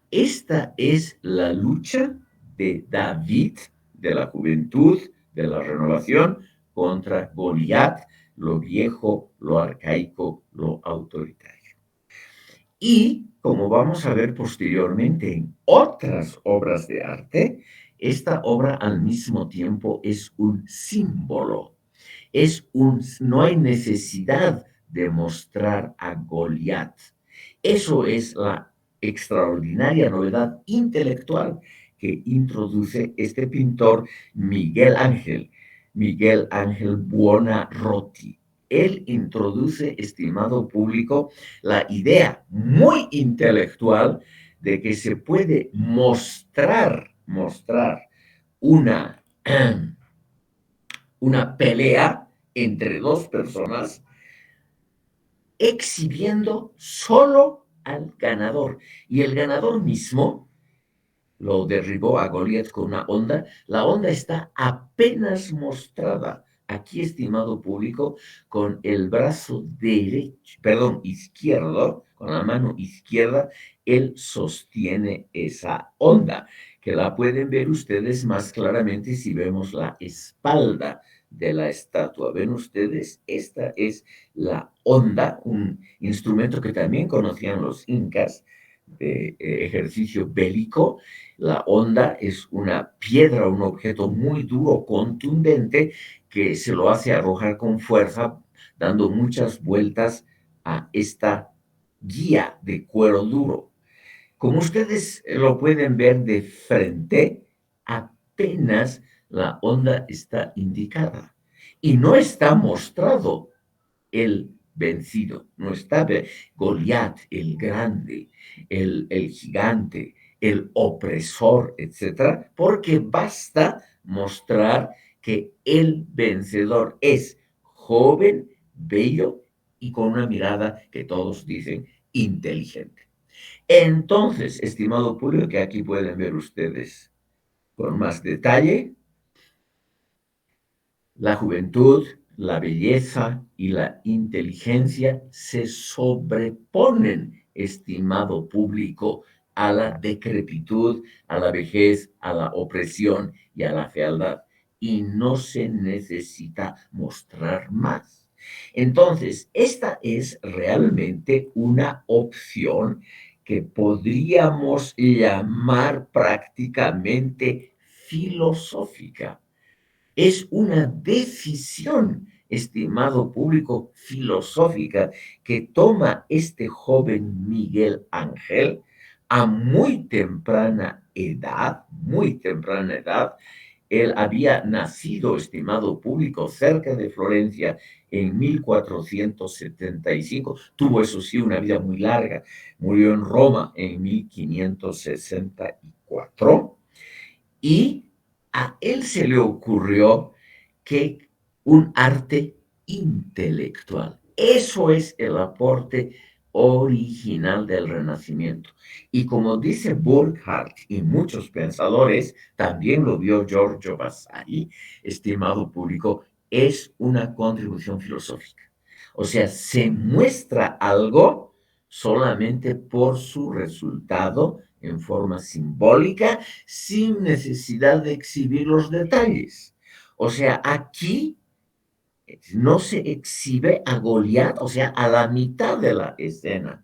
Esta es la lucha de David, de la juventud, de la renovación, contra Goliat, lo viejo, lo arcaico, lo autoritario. Y como vamos a ver posteriormente en otras obras de arte, esta obra al mismo tiempo es un símbolo. No hay necesidad de mostrar a Goliat. Eso es la extraordinaria novedad intelectual que introduce este pintor Miguel Ángel Buonarroti. Él introduce, estimado público, la idea muy intelectual de que se puede mostrar una, una pelea entre dos personas exhibiendo solo al ganador. Y el ganador mismo lo derribó a Goliat con una onda. La onda está apenas mostrada. Aquí, estimado público, con el brazo derecho, perdón, izquierdo, con la mano izquierda, él sostiene esa onda, que la pueden ver ustedes más claramente si vemos la espalda de la estatua. ¿Ven ustedes? Esta es la onda, un instrumento que también conocían los incas de ejercicio bélico. La onda es una piedra, un objeto muy duro, contundente, que se lo hace arrojar con fuerza, dando muchas vueltas a esta guía de cuero duro. Como ustedes lo pueden ver de frente, apenas la onda está indicada y no está mostrado el vencido, no está Goliat, el grande, el gigante, el opresor, etcétera, porque basta mostrar que el vencedor es joven, bello y con una mirada que todos dicen inteligente. Entonces, estimado público, que aquí pueden ver ustedes con más detalle, la juventud, la belleza y la inteligencia se sobreponen, estimado público, a la decrepitud, a la vejez, a la opresión y a la fealdad. Y no se necesita mostrar más. Entonces, esta es realmente una opción que podríamos llamar prácticamente filosófica. Es una decisión, estimado público, filosófica que toma este joven Miguel Ángel a muy temprana edad. Él había nacido, estimado público, cerca de Florencia en 1475. Tuvo, eso sí, una vida muy larga. Murió en Roma en 1564 y a él se le ocurrió que un arte intelectual. Eso es el aporte original del Renacimiento. Y como dice Burckhardt y muchos pensadores, también lo vio Giorgio Vasari, estimado público, es una contribución filosófica. O sea, se muestra algo solamente por su resultado en forma simbólica, sin necesidad de exhibir los detalles. O sea, aquí no se exhibe a Goliat, o sea, a la mitad de la escena.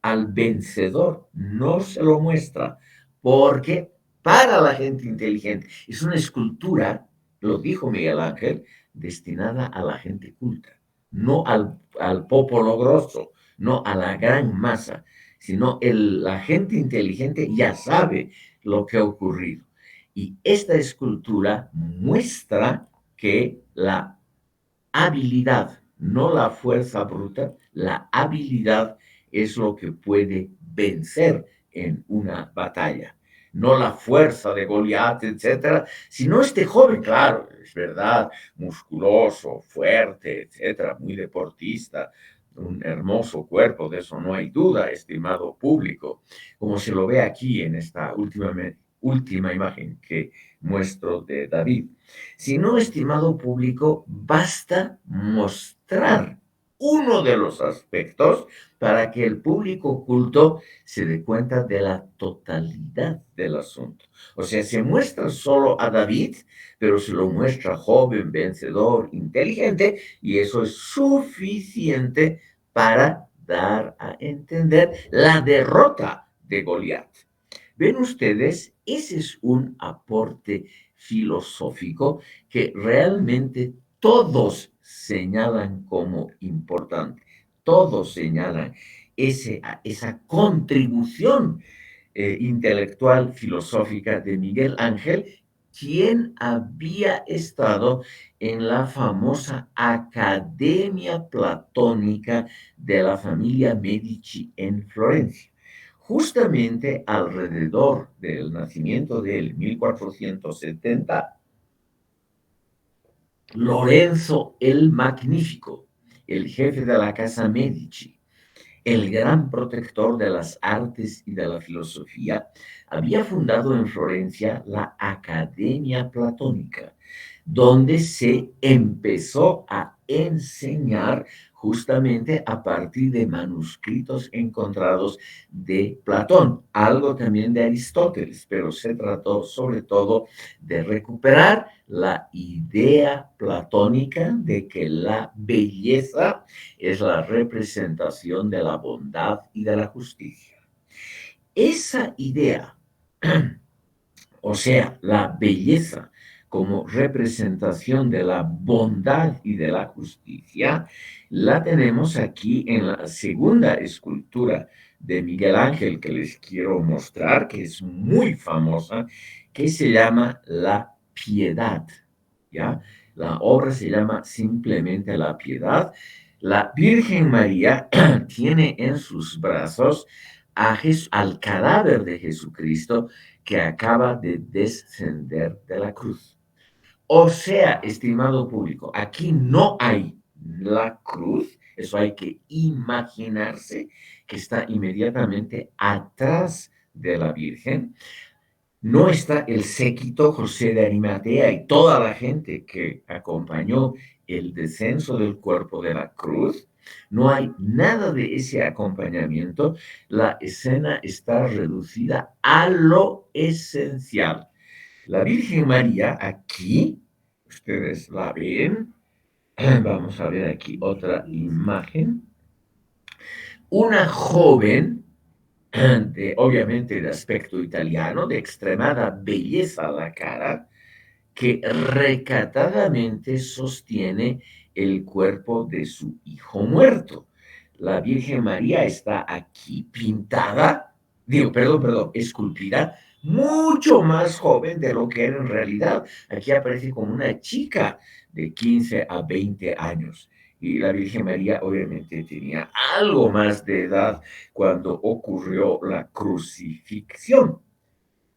Al vencedor no se lo muestra, porque para la gente inteligente es una escultura, lo dijo Miguel Ángel, destinada a la gente culta, no al popolo grosso, no a la gran masa, sino la gente inteligente ya sabe lo que ha ocurrido. Y esta escultura muestra que la habilidad, no la fuerza bruta, la habilidad es lo que puede vencer en una batalla. No la fuerza de Goliat, etcétera, sino este joven, claro, es verdad, musculoso, fuerte, etcétera, muy deportista, un hermoso cuerpo, de eso no hay duda, estimado público, como se lo ve aquí en esta última imagen que muestro de David. Si no, estimado público, basta mostrar uno de los aspectos para que el público culto se dé cuenta de la totalidad del asunto. O sea, se muestra solo a David, pero se lo muestra joven, vencedor, inteligente, y eso es suficiente para dar a entender la derrota de Goliat. ¿Ven ustedes? Ese es un aporte filosófico que realmente todos señalan como importante, todos señalan esa contribución intelectual filosófica de Miguel Ángel, quien había estado en la famosa Academia Platónica de la familia Medici en Florencia. Justamente alrededor del nacimiento del 1470, Lorenzo el Magnífico, el jefe de la casa Medici, el gran protector de las artes y de la filosofía, había fundado en Florencia la Academia Platónica, donde se empezó a enseñar justamente a partir de manuscritos encontrados de Platón, algo también de Aristóteles, pero se trató sobre todo de recuperar la idea platónica de que la belleza es la representación de la bondad y de la justicia. Esa idea, o sea, la belleza como representación de la bondad y de la justicia, la tenemos aquí en la segunda escultura de Miguel Ángel que les quiero mostrar, que es muy famosa, que se llama La Piedad, ¿ya? La obra se llama simplemente La Piedad. La Virgen María tiene en sus brazos al cadáver de Jesucristo que acaba de descender de la cruz. O sea, estimado público, aquí no hay la cruz, eso hay que imaginarse que está inmediatamente atrás de la Virgen. No está el séquito José de Arimatea y toda la gente que acompañó el descenso del cuerpo de la cruz. No hay nada de ese acompañamiento. La escena está reducida a lo esencial. La Virgen María aquí, ustedes la ven. Vamos a ver aquí otra imagen. Una joven obviamente de aspecto italiano, de extremada belleza a la cara, que recatadamente sostiene el cuerpo de su hijo muerto. La Virgen María está aquí pintada, perdón, esculpida, mucho más joven de lo que era en realidad. Aquí aparece como una chica de 15 a 20 años. Y la Virgen María obviamente tenía algo más de edad cuando ocurrió la crucifixión.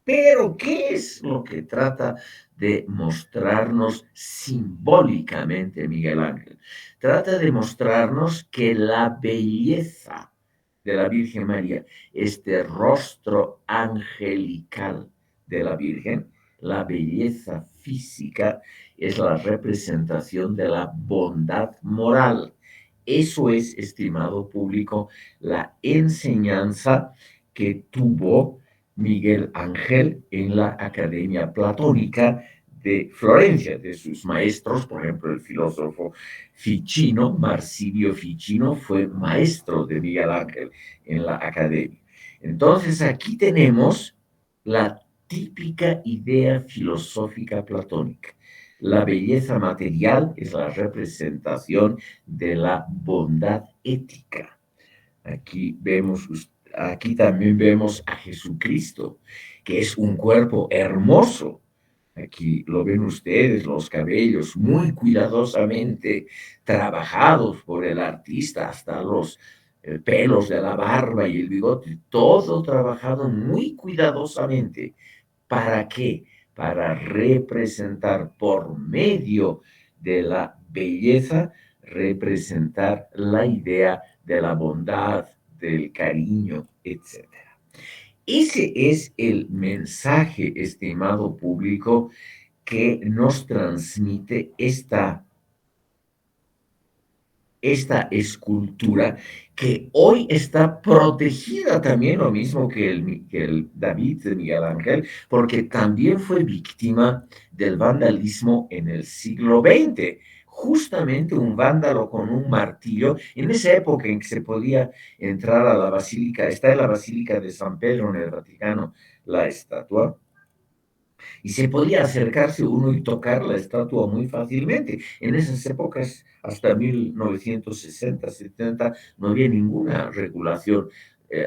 Pero, ¿qué es lo que trata de mostrarnos simbólicamente Miguel Ángel? Trata de mostrarnos que la belleza de la Virgen María, este rostro angelical de la Virgen, la belleza física es la representación de la bondad moral. Eso es, estimado público, la enseñanza que tuvo Miguel Ángel en la Academia Platónica de Florencia, de sus maestros, por ejemplo, el filósofo Ficino, Marsilio Ficino, fue maestro de Miguel Ángel en la Academia. Entonces, aquí tenemos la típica idea filosófica platónica. La belleza material es la representación de la bondad ética. Aquí también vemos a Jesucristo, que es un cuerpo hermoso. Aquí lo ven ustedes, los cabellos muy cuidadosamente trabajados por el artista, hasta los pelos de la barba y el bigote, todo trabajado muy cuidadosamente. ¿Para qué? Para representar por medio de la belleza, representar la idea de la bondad, del cariño, etcétera. Ese es el mensaje, estimado público, que nos transmite esta escultura que hoy está protegida también, lo mismo que el David de Miguel Ángel, porque también fue víctima del vandalismo en el siglo XX. Justamente un vándalo con un martillo, en esa época en que se podía entrar a la basílica, está en la Basílica de San Pedro en el Vaticano, la estatua, Y se podía acercarse uno y tocar la estatua muy fácilmente. En esas épocas, hasta 1960, 70, no había ninguna regulación.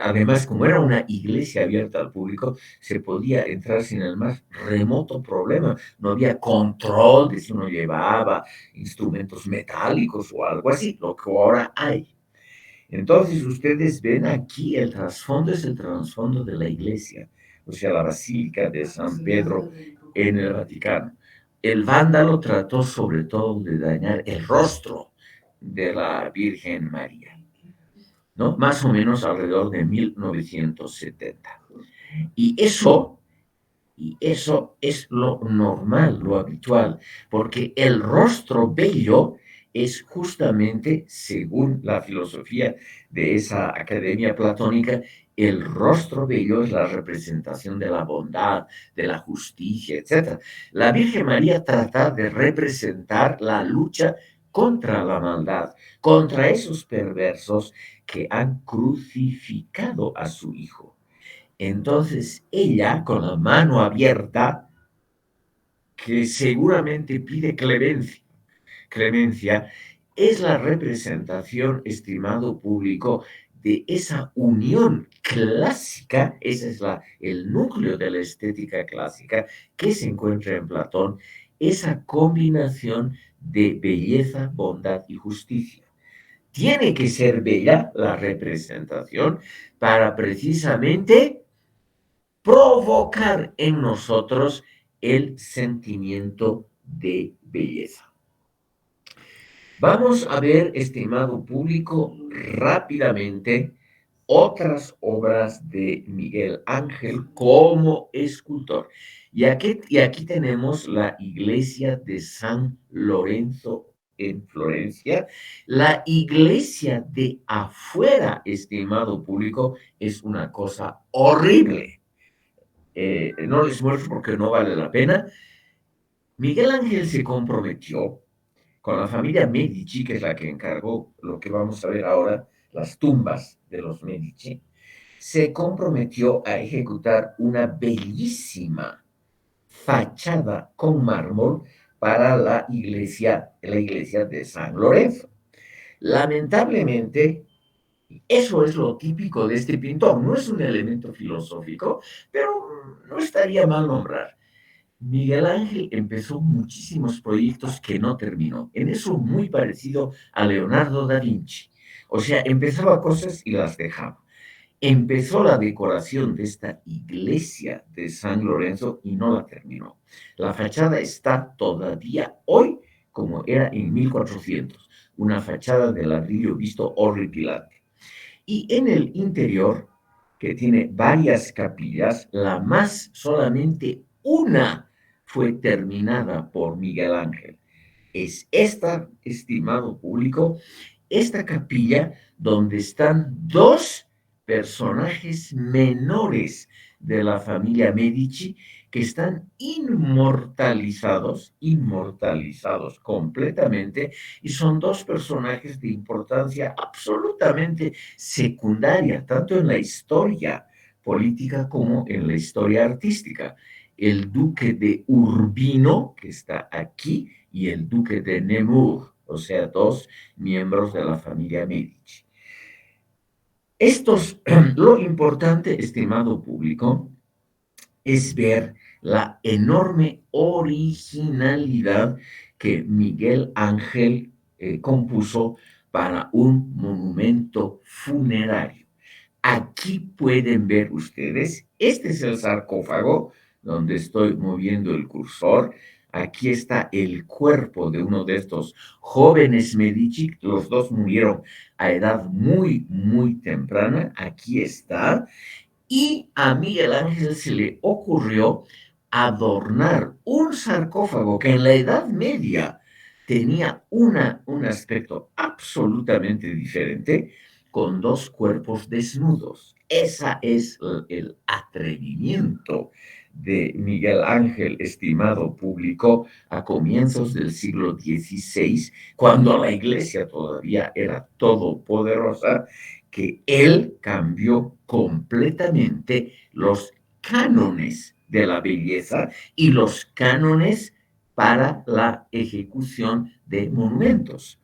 Además, como era una iglesia abierta al público, se podía entrar sin el más remoto problema. No había control de si uno llevaba instrumentos metálicos o algo así, lo que ahora hay. Entonces, ustedes ven aquí el trasfondo es el trasfondo de la iglesia, o sea, la Basílica de San Pedro en el Vaticano. El vándalo trató sobre todo de dañar el rostro de la Virgen María, ¿no? Más o menos alrededor de 1970. Y eso, y eso es lo normal, lo habitual, porque el rostro bello es justamente, según la filosofía de esa academia platónica, el rostro bello es la representación de la bondad, de la justicia, etc. La Virgen María trata de representar la lucha contra la maldad, contra esos perversos que han crucificado a su hijo. Entonces ella, con la mano abierta, que seguramente pide clemencia, es la representación, estimado público, de esa unión clásica, ese es el núcleo de la estética clásica que se encuentra en Platón, esa combinación de belleza, bondad y justicia. Tiene que ser bella la representación para precisamente provocar en nosotros el sentimiento de belleza. Vamos a ver, estimado público, rápidamente otras obras de Miguel Ángel como escultor. Y aquí tenemos la iglesia de San Lorenzo en Florencia. La iglesia de afuera, estimado público, es una cosa horrible. No les muestro porque no vale la pena. Miguel Ángel se comprometió con la familia Medici, que es la que encargó lo que vamos a ver ahora, las tumbas de los Medici, se comprometió a ejecutar una bellísima fachada con mármol para la iglesia de San Lorenzo. Lamentablemente, eso es lo típico de este pintor, no es un elemento filosófico, pero no estaría mal nombrar. Miguel Ángel empezó muchísimos proyectos que no terminó. En eso muy parecido a Leonardo da Vinci. O sea, empezaba cosas y las dejaba. Empezó la decoración de esta iglesia de San Lorenzo y no la terminó. La fachada está todavía hoy como era en 1400, una fachada de ladrillo visto horripilante. Y en el interior, que tiene varias capillas, la más solamente una fue terminada por Miguel Ángel. Es esta, estimado público, esta capilla donde están dos personajes menores de la familia Medici que están inmortalizados completamente, y son dos personajes de importancia absolutamente secundaria, tanto en la historia política como en la historia artística. El duque de Urbino, que está aquí, y el duque de Nemours, o sea, dos miembros de la familia Medici. Lo importante, estimado público, es ver la enorme originalidad que Miguel Ángel compuso para un monumento funerario. Aquí pueden ver ustedes, este es el sarcófago donde estoy moviendo el cursor. Aquí está el cuerpo de uno de estos jóvenes Medici. Los dos murieron a edad muy, muy temprana. Aquí está. Y a Miguel Ángel se le ocurrió adornar un sarcófago que en la Edad Media tenía un aspecto absolutamente diferente, con dos cuerpos desnudos. Ese es el atrevimiento de Miguel Ángel, estimado público, a comienzos del siglo XVI, cuando la iglesia todavía era todopoderosa, que él cambió completamente los cánones de la belleza y los cánones para la ejecución de monumentos.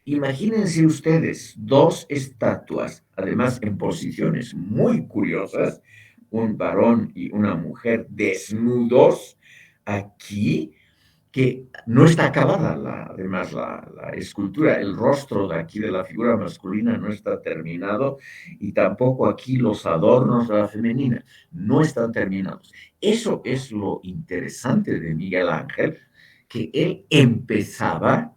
Imagínense ustedes dos estatuas, además en posiciones muy curiosas, un varón y una mujer desnudos aquí, que no está acabada, además la escultura, el rostro de aquí de la figura masculina no está terminado y tampoco aquí los adornos de la femenina no están terminados. Eso es lo interesante de Miguel Ángel, que él empezaba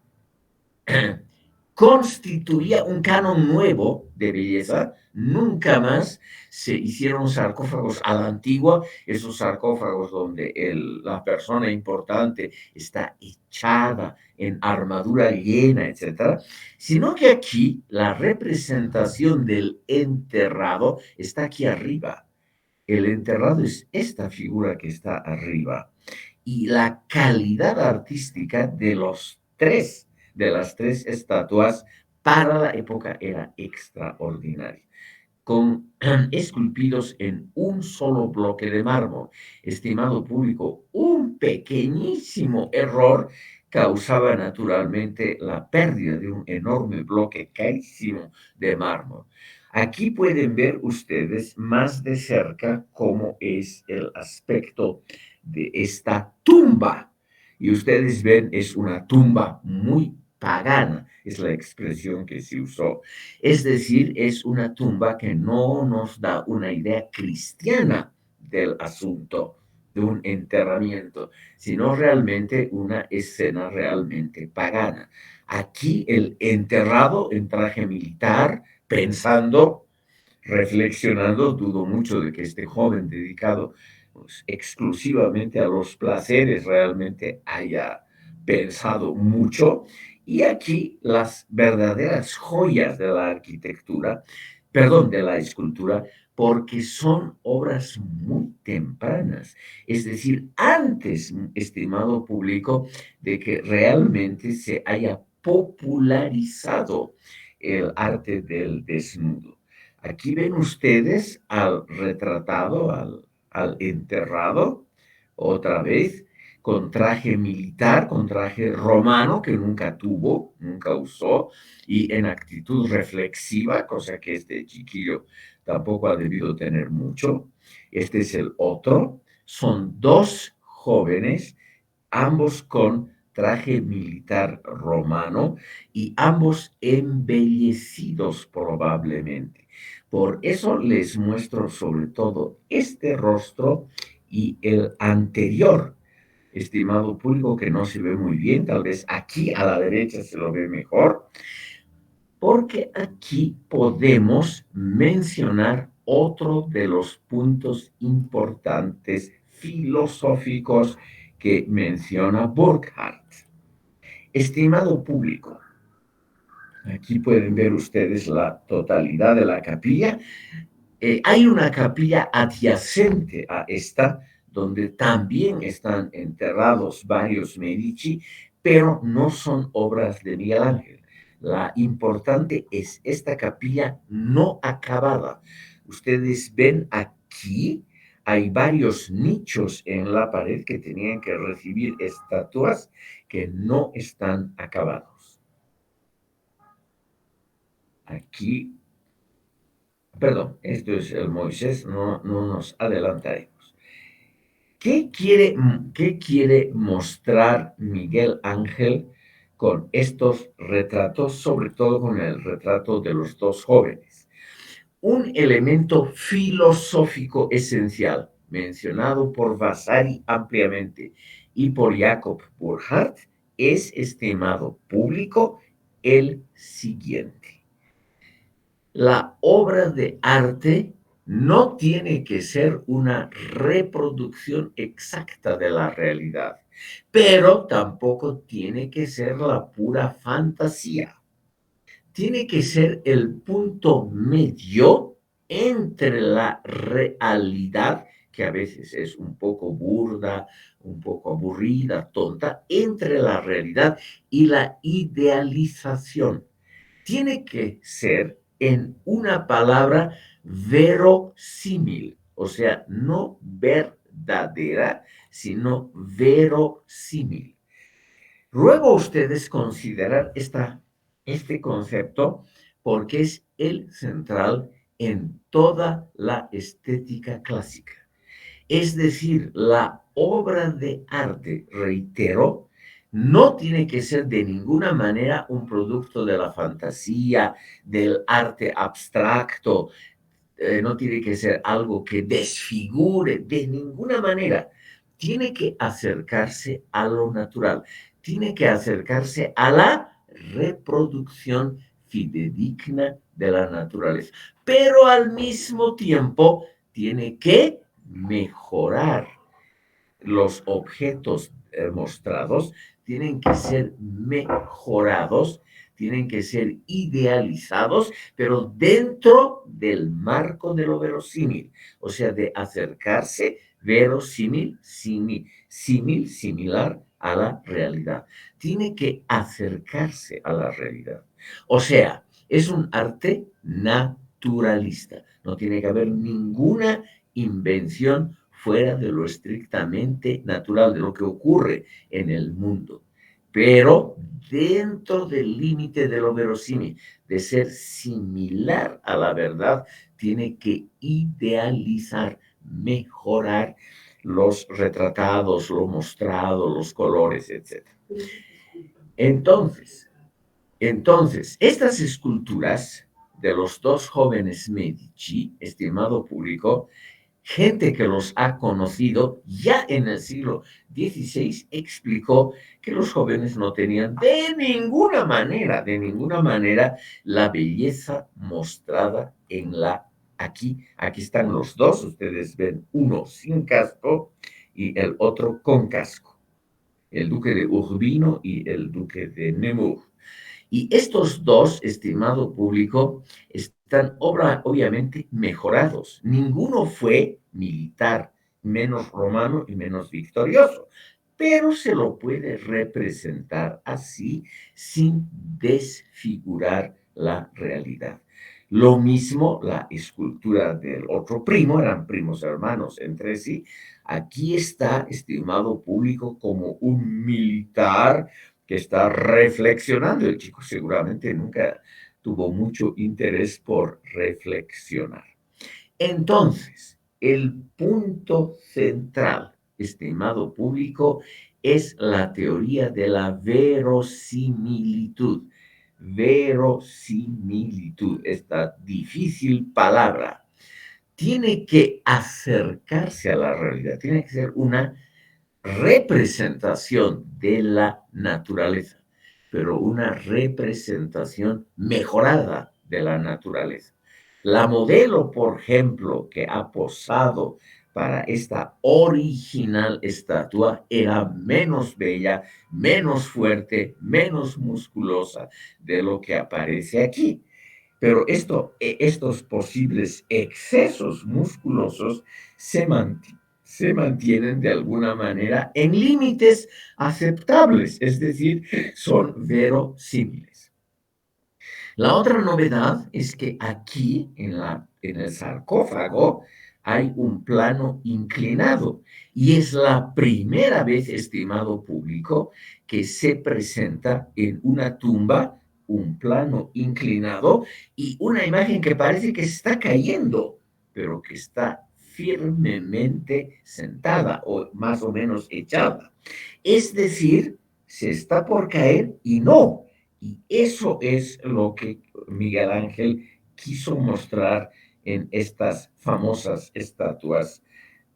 constituía un canon nuevo de belleza. Nunca más se hicieron sarcófagos a la antigua, esos sarcófagos donde la persona importante está echada en armadura llena, etcétera, sino que aquí la representación del enterrado está aquí arriba. El enterrado es esta figura que está arriba y la calidad artística de las tres estatuas para la época era extraordinaria, con esculpidos en un solo bloque de mármol. Estimado público, un pequeñísimo error causaba naturalmente la pérdida de un enorme bloque carísimo de mármol. Aquí pueden ver ustedes más de cerca cómo es el aspecto de esta tumba. Y ustedes ven, es una tumba muy pagana, es la expresión que se usó. Es decir, es una tumba que no nos da una idea cristiana del asunto, de un enterramiento, sino realmente una escena realmente pagana. Aquí el enterrado en traje militar, pensando, reflexionando, dudo mucho de que este joven dedicado pues, exclusivamente a los placeres realmente haya pensado mucho. Y aquí las verdaderas joyas de la arquitectura, perdón, de la escultura, porque son obras muy tempranas, es decir, antes, estimado público, de que realmente se haya popularizado el arte del desnudo. Aquí ven ustedes al retratado, al enterrado, otra vez, con traje militar, con traje romano que nunca tuvo, nunca usó, y en actitud reflexiva, cosa que este chiquillo tampoco ha debido tener mucho. Este es el otro. Son dos jóvenes, ambos con traje militar romano y ambos embellecidos probablemente. Por eso les muestro sobre todo este rostro y el anterior, estimado público, que no se ve muy bien, tal vez aquí a la derecha se lo ve mejor, porque aquí podemos mencionar otro de los puntos importantes filosóficos que menciona Burckhardt. Estimado público, aquí pueden ver ustedes la totalidad de la capilla. Hay una capilla adyacente a esta, donde también están enterrados varios Medici, pero no son obras de Miguel Ángel. La importante es esta capilla no acabada. Ustedes ven aquí, hay varios nichos en la pared que tenían que recibir estatuas que no están acabados. Aquí, perdón, esto es el Moisés, no nos adelantaremos. ¿Qué quiere mostrar Miguel Ángel con estos retratos, sobre todo con el retrato de los dos jóvenes? Un elemento filosófico esencial, mencionado por Vasari ampliamente y por Jacob Burckhardt, es, estimado público, el siguiente. La obra de arte no tiene que ser una reproducción exacta de la realidad, pero tampoco tiene que ser la pura fantasía. Tiene que ser el punto medio entre la realidad, que a veces es un poco burda, un poco aburrida, tonta, entre la realidad y la idealización. Tiene que ser, en una palabra, verosímil, o sea, no verdadera, sino verosímil. Ruego a ustedes considerar este concepto porque es el central en toda la estética clásica. Es decir, la obra de arte, reitero, no tiene que ser de ninguna manera un producto de la fantasía, del arte abstracto, no tiene que ser algo que desfigure de ninguna manera. Tiene que acercarse a lo natural, tiene que acercarse a la reproducción fidedigna de la naturaleza, pero al mismo tiempo tiene que mejorar los objetos mostrados, tienen que ser mejorados, tienen que ser idealizados, pero dentro del marco de lo verosímil, o sea, de acercarse verosímil, similar a la realidad. Tiene que acercarse a la realidad. O sea, es un arte naturalista. No tiene que haber ninguna invención fuera de lo estrictamente natural, de lo que ocurre en el mundo, pero dentro del límite de lo verosímil, de ser similar a la verdad, tiene que idealizar, mejorar los retratados, lo mostrado, los colores, etc. Entonces, estas esculturas de los dos jóvenes Medici, estimado público, gente que los ha conocido ya en el siglo XVI explicó que los jóvenes no tenían de ninguna manera, la belleza mostrada en aquí están los dos, ustedes ven uno sin casco y el otro con casco, el duque de Urbino y el duque de Nemours. Y estos dos, estimado público, están obviamente mejorados. Ninguno fue militar, menos romano y menos victorioso, pero se lo puede representar así sin desfigurar la realidad. Lo mismo la escultura del otro primo, eran primos hermanos entre sí. Aquí está, estimado público, como un militar que está reflexionando. El chico seguramente nunca tuvo mucho interés por reflexionar. Entonces, el punto central, estimado público, es la teoría de la verosimilitud. Verosimilitud, esta difícil palabra, tiene que acercarse a la realidad, tiene que ser una representación de la naturaleza, pero una representación mejorada de la naturaleza. La modelo, por ejemplo, que ha posado para esta original estatua era menos bella, menos fuerte, menos musculosa de lo que aparece aquí. Pero estos posibles excesos musculosos se mantienen de alguna manera en límites aceptables, es decir, son verosímiles. La otra novedad es que aquí en el sarcófago hay un plano inclinado y es la primera vez, estimado público, que se presenta en una tumba un plano inclinado y una imagen que parece que está cayendo, pero que está firmemente sentada o más o menos echada. Es decir, se está por caer y no. Y eso es lo que Miguel Ángel quiso mostrar en estas famosas estatuas.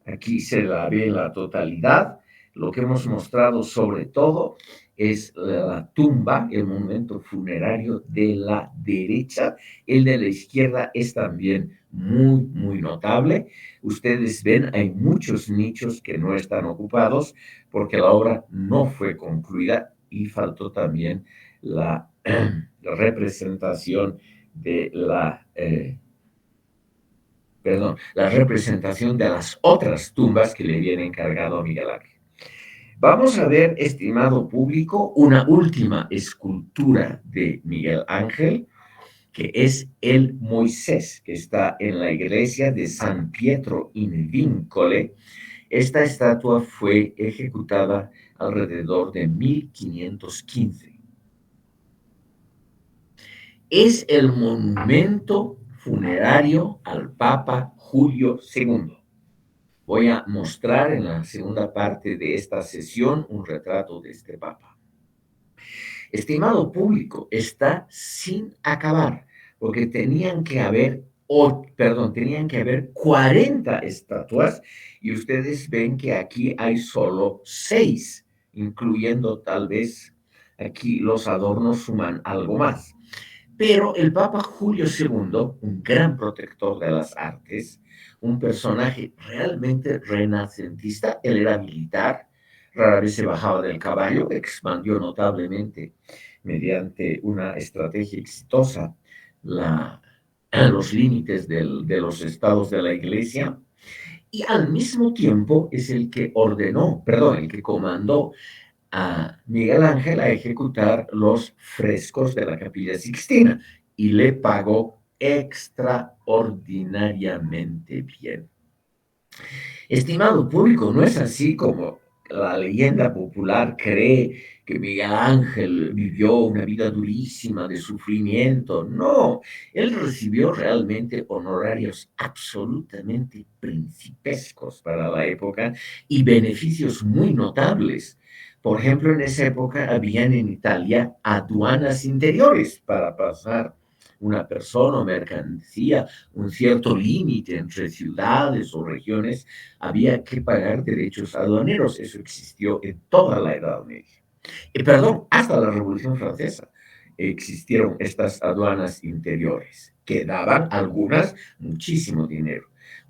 Aquí se la ve en la totalidad. Lo que hemos mostrado sobre todo es la tumba, el monumento funerario de la derecha. El de la izquierda es también muy notable. Ustedes ven, hay muchos nichos que no están ocupados porque la obra no fue concluida y faltó también la, la representación de la representación de las otras tumbas que le viene encargado a Miguel Ángel. Vamos a ver, estimado público, una última escultura de Miguel Ángel, que es el Moisés, que está en la iglesia de San Pietro in Vincole. Esta estatua fue ejecutada alrededor de 1515. Es el monumento funerario al Papa Julio II. Voy a mostrar en la segunda parte de esta sesión un retrato de este Papa. Estimado público, está sin acabar, porque tenían que haber 40 estatuas y ustedes ven que aquí hay solo 6, incluyendo tal vez aquí los adornos suman algo más. Pero el Papa Julio II, un gran protector de las artes, un personaje realmente renacentista, él era militar, rara vez se bajaba del caballo, expandió notablemente mediante una estrategia exitosa los límites de los estados de la iglesia y al mismo tiempo es el que el que comandó a Miguel Ángel a ejecutar los frescos de la Capilla Sixtina y le pagó extraordinariamente bien. Estimado público, no es así como la leyenda popular cree que Miguel Ángel vivió una vida durísima de sufrimiento. No, él recibió realmente honorarios absolutamente principescos para la época y beneficios muy notables. Por ejemplo, en esa época habían en Italia aduanas interiores para pasar una persona o mercancía un cierto límite entre ciudades o regiones, había que pagar derechos aduaneros. Eso existió en toda la Edad Media. Perdón, hasta la Revolución Francesa existieron estas aduanas interiores que daban algunas muchísimo dinero.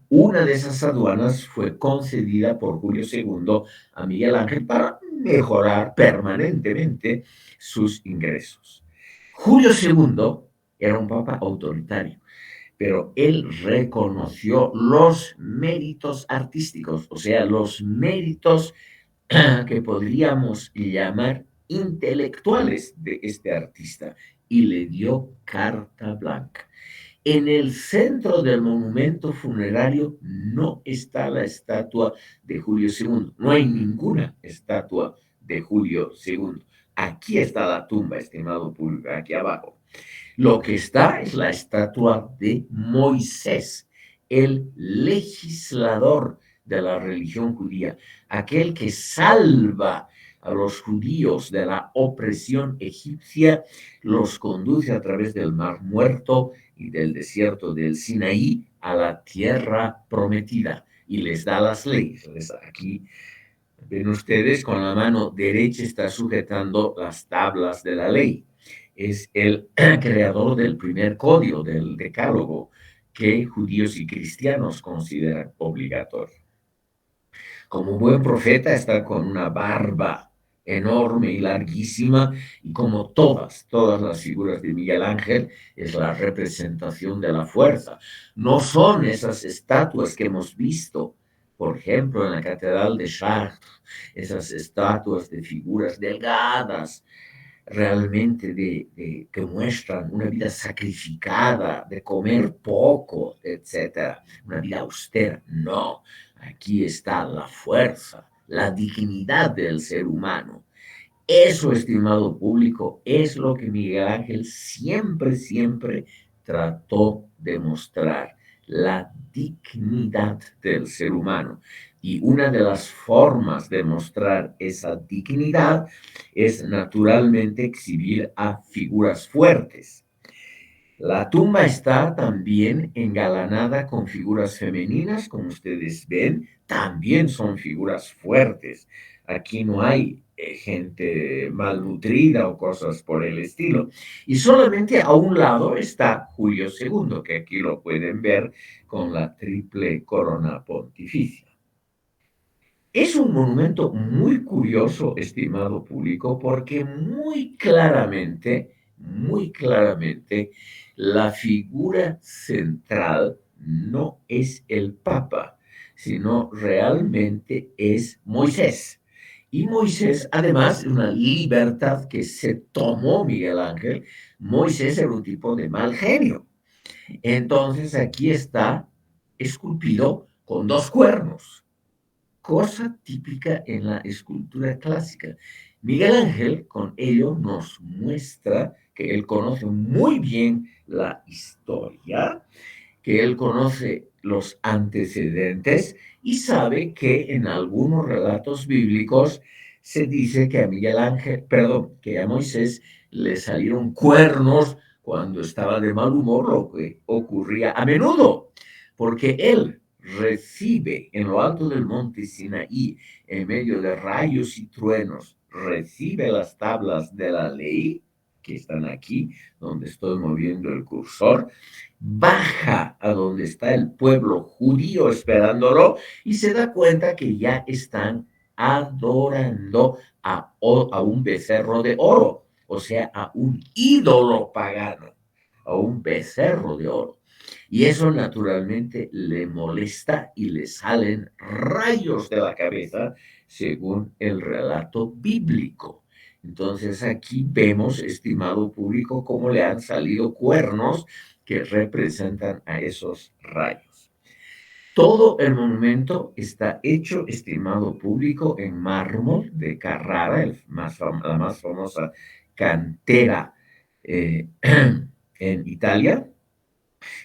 Una de esas aduanas fue concedida por Julio II a Miguel Ángel para mejorar permanentemente sus ingresos. Julio II era un papa autoritario, pero él reconoció los méritos artísticos, o sea, los méritos que podríamos llamar intelectuales de este artista y le dio carta blanca. En el centro del monumento funerario no está la estatua de Julio II, no hay ninguna estatua de Julio II. Aquí está la tumba, estimado público, aquí abajo. Lo que está es la estatua de Moisés, el legislador de la religión judía, aquel que salva a los judíos de la opresión egipcia, los conduce a través del Mar Muerto y del desierto del Sinaí a la tierra prometida y les da las leyes. Aquí ven ustedes, con la mano derecha está sujetando las tablas de la ley. Es el creador del primer código, del decálogo, que judíos y cristianos consideran obligatorio. Como buen profeta está con una barba enorme y larguísima, y como todas las figuras de Miguel Ángel, es la representación de la fuerza. No son esas estatuas que hemos visto, por ejemplo, en la Catedral de Chartres, esas estatuas de figuras delgadas, realmente que muestran una vida sacrificada, de comer poco, etcétera, una vida austera. No, aquí está la fuerza, la dignidad del ser humano. Eso, estimado público, es lo que Miguel Ángel siempre trató de mostrar, la dignidad del ser humano. Y una de las formas de mostrar esa dignidad es naturalmente exhibir a figuras fuertes. La tumba está también engalanada con figuras femeninas, como ustedes ven, también son figuras fuertes. Aquí no hay gente malnutrida o cosas por el estilo. Y solamente a un lado está Julio II, que aquí lo pueden ver con la triple corona pontificia. Es un monumento muy curioso, estimado público, porque muy claramente, la figura central no es el Papa, sino realmente es Moisés. Y Moisés, además, es una libertad que se tomó Miguel Ángel. Moisés era un tipo de mal genio. Entonces aquí está esculpido con dos cuernos. cosa típica en la escultura clásica. Miguel Ángel con ello nos muestra que él conoce muy bien la historia, que él conoce los antecedentes y sabe que en algunos relatos bíblicos se dice que a Miguel Ángel, perdón, que a Moisés le salieron cuernos cuando estaba de mal humor, lo que ocurría a menudo, porque él recibe en lo alto del monte Sinaí, en medio de rayos y truenos, recibe las tablas de la ley que están aquí, donde estoy moviendo el cursor, baja a donde está el pueblo judío esperándolo y se da cuenta que ya están adorando a un becerro de oro, o sea, a un ídolo pagano, a un becerro de oro. Y eso naturalmente le molesta y le salen rayos de la cabeza según el relato bíblico. Entonces aquí vemos, estimado público, cómo le han salido cuernos que representan a esos rayos. Todo el monumento está hecho, estimado público, en mármol de Carrara, la más famosa cantera en Italia.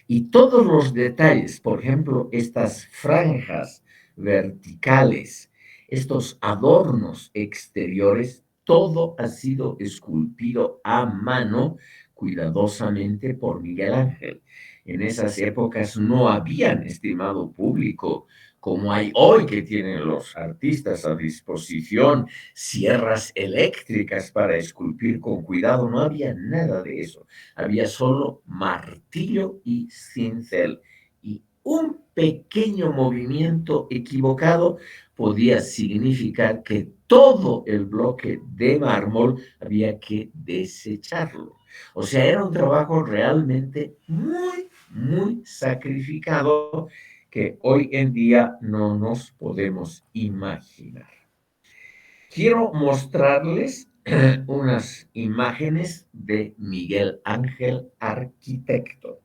Y todos los detalles, por ejemplo, estas franjas verticales, estos adornos exteriores, todo ha sido esculpido a mano cuidadosamente por Miguel Ángel. En esas épocas no habían, estimado público, como hay hoy que tienen los artistas a disposición, sierras eléctricas para esculpir con cuidado, no había nada de eso. Había solo martillo y cincel. Y un pequeño movimiento equivocado podía significar que todo el bloque de mármol había que desecharlo. O sea, era un trabajo realmente muy sacrificado que hoy en día no nos podemos imaginar. Quiero mostrarles unas imágenes de Miguel Ángel, arquitecto.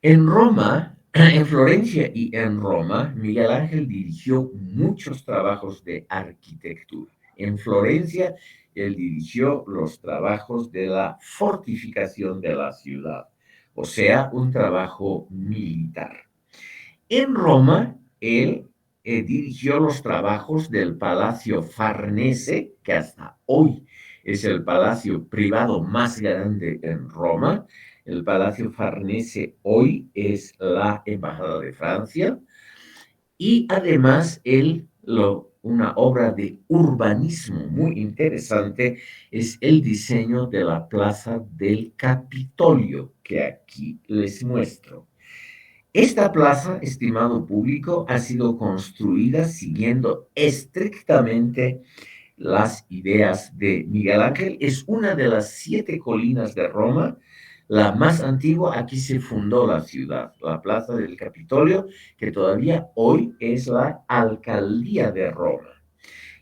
En Roma, en Florencia y en Roma, Miguel Ángel dirigió muchos trabajos de arquitectura. En Florencia, él dirigió los trabajos de la fortificación de la ciudad, o sea, un trabajo militar. En Roma, él dirigió los trabajos del Palacio Farnese, que hasta hoy es el palacio privado más grande en Roma. El Palacio Farnese hoy es la Embajada de Francia. Y además, una obra de urbanismo muy interesante es el diseño de la Plaza del Capitolio, que aquí les muestro. Esta plaza, estimado público, ha sido construida siguiendo estrictamente las ideas de Miguel Ángel. Es una de las 7 colinas de Roma, la más antigua. Aquí se fundó la ciudad, la Plaza del Capitolio, que todavía hoy es la alcaldía de Roma.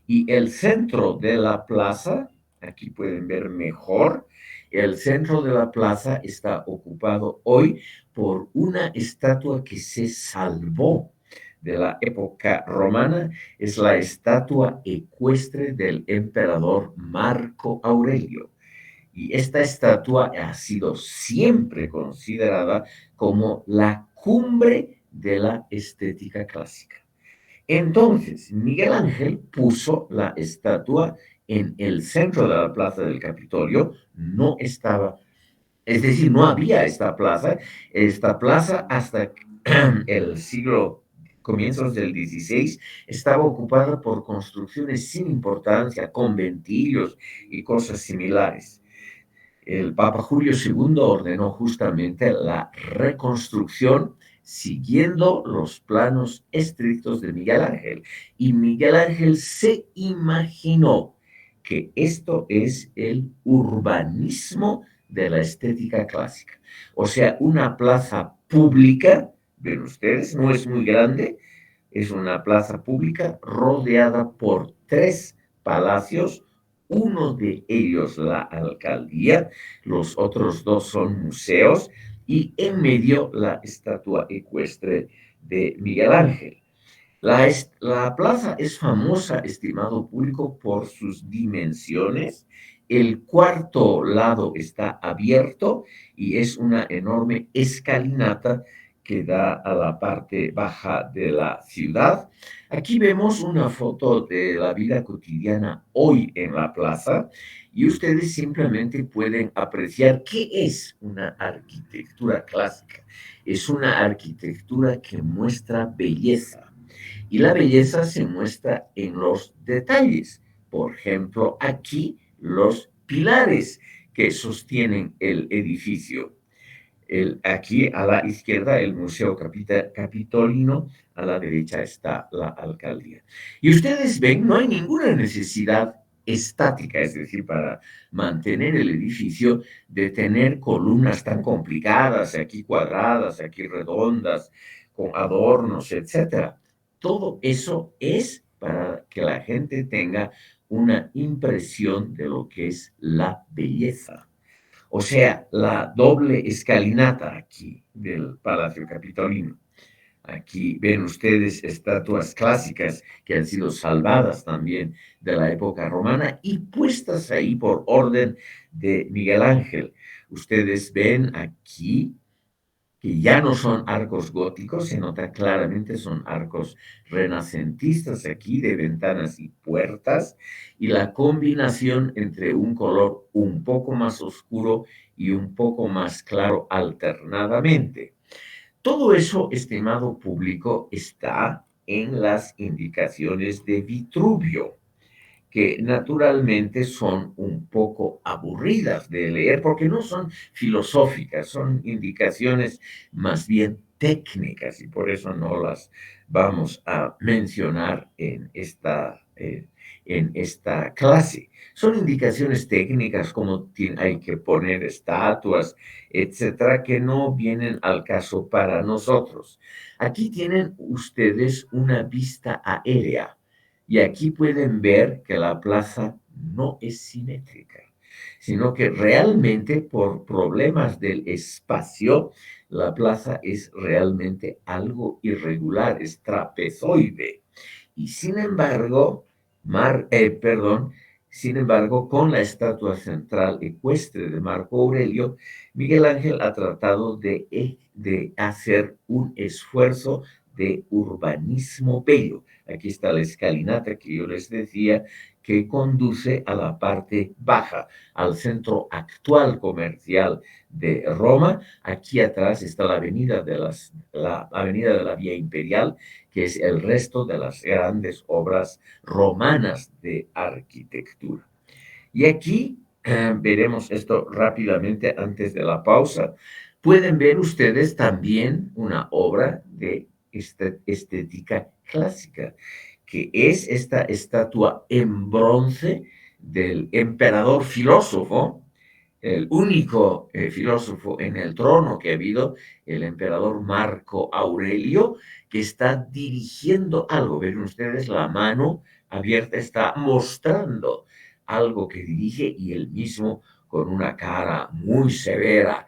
Y el centro de la plaza, aquí pueden ver mejor, el centro de la plaza está ocupado hoy por una estatua que se salvó de la época romana. Es la estatua ecuestre del emperador Marco Aurelio. Y esta estatua ha sido siempre considerada como la cumbre de la estética clásica. Entonces, Miguel Ángel puso la estatua en el centro de la plaza del Capitolio. No estaba, es decir, no había esta plaza. Esta plaza hasta el siglo, comienzos del XVI, estaba ocupada por construcciones sin importancia, conventillos y cosas similares. El Papa Julio II ordenó justamente la reconstrucción siguiendo los planos estrictos de Miguel Ángel. Y Miguel Ángel se imaginó que esto es el urbanismo de la estética clásica. O sea, una plaza pública, ven ustedes, no es muy grande, es una plaza pública rodeada por 3 palacios, uno de ellos la alcaldía, los otros 2 son museos y en medio la estatua ecuestre de Miguel Ángel. La plaza es famosa, estimado público, por sus dimensiones. El cuarto lado está abierto y es una enorme escalinata que da a la parte baja de la ciudad. Aquí vemos una foto de la vida cotidiana hoy en la plaza y ustedes simplemente pueden apreciar qué es una arquitectura clásica. Es una arquitectura que muestra belleza y la belleza se muestra en los detalles. Por ejemplo, aquí los pilares que sostienen el edificio. Aquí a la izquierda el Museo Capitolino, a la derecha está la alcaldía. Y ustedes ven, no hay ninguna necesidad estática, es decir, para mantener el edificio, de tener columnas tan complicadas, aquí cuadradas, aquí redondas, con adornos, etcétera. Todo eso es para que la gente tenga una impresión de lo que es la belleza. O sea, la doble escalinata aquí del Palacio Capitolino. Aquí ven ustedes estatuas clásicas que han sido salvadas también de la época romana y puestas ahí por orden de Miguel Ángel. Ustedes ven aquí que ya no son arcos góticos, se nota claramente son arcos renacentistas aquí de ventanas y puertas, y la combinación entre un color un poco más oscuro y un poco más claro alternadamente. Todo eso, estimado público, está en las indicaciones de Vitruvio, que naturalmente son un poco aburridas de leer porque no son filosóficas, son indicaciones más bien técnicas y por eso no las vamos a mencionar en esta clase. Son indicaciones técnicas como hay que poner estatuas, etcétera, que no vienen al caso para nosotros. Aquí tienen ustedes una vista aérea y aquí pueden ver que la plaza no es simétrica, sino que realmente por problemas del espacio, la plaza es realmente algo irregular, es trapezoide. Y sin embargo, sin embargo, con la estatua central ecuestre de Marco Aurelio, Miguel Ángel ha tratado de hacer un esfuerzo de urbanismo bello. Aquí está la escalinata que yo les decía, que conduce a la parte baja, al centro actual comercial de Roma. Aquí atrás está la avenida de la Vía Imperial, que es el resto de las grandes obras romanas de arquitectura. Y aquí veremos esto rápidamente antes de la pausa. Pueden ver ustedes también una obra de estética clásica, que es esta estatua en bronce del emperador filósofo, el único filósofo en el trono que ha habido, el emperador Marco Aurelio, que está dirigiendo algo. Ven ustedes, la mano abierta está mostrando algo que dirige y él mismo con una cara muy severa,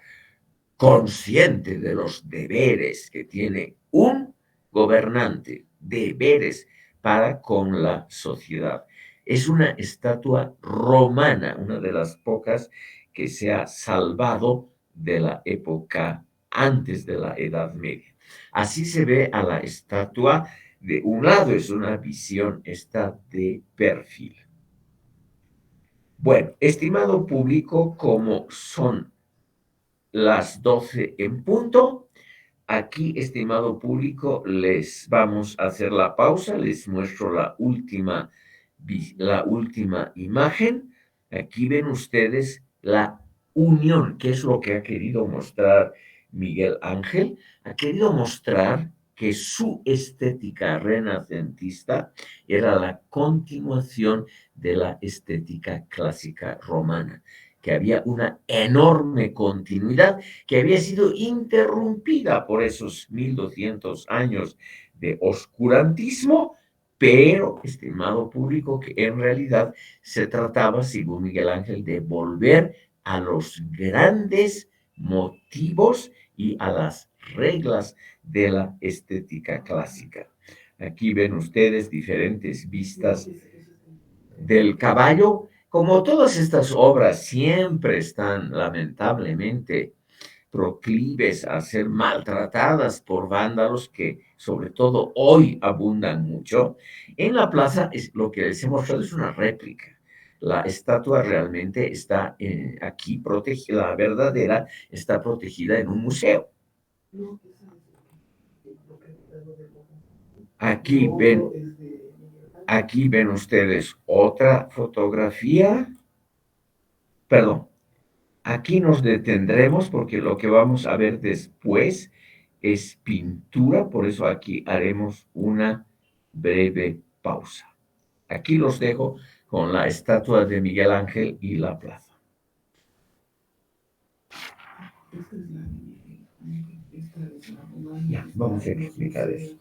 consciente de los deberes que tiene un gobernante, deberes para con la sociedad. Es una estatua romana, una de las pocas que se ha salvado de la época antes de la Edad Media. Así se ve a la estatua. De un lado es una visión esta de perfil. Bueno, estimado público, como son las 12 en punto, aquí, estimado público, les vamos a hacer la pausa, les muestro la última imagen. Aquí ven ustedes la unión, que es lo que ha querido mostrar Miguel Ángel. Ha querido mostrar que su estética renacentista era la continuación de la estética clásica romana, que había una enorme continuidad que había sido interrumpida por esos 1200 años de oscurantismo, pero, estimado público, que en realidad se trataba, según Miguel Ángel, de volver a los grandes motivos y a las reglas de la estética clásica. Aquí ven ustedes diferentes vistas del caballo. Como todas estas obras siempre están lamentablemente proclives a ser maltratadas por vándalos que sobre todo hoy abundan mucho, en la plaza lo que les he mostrado es una réplica. La estatua realmente está aquí protegida, la verdadera está protegida en un museo. Aquí ven, aquí ven ustedes otra fotografía. Perdón, aquí nos detendremos porque lo que vamos a ver después es pintura, por eso aquí haremos una breve pausa. Aquí los dejo con la estatua de Miguel Ángel y la plaza. Ya, vamos a explicar eso.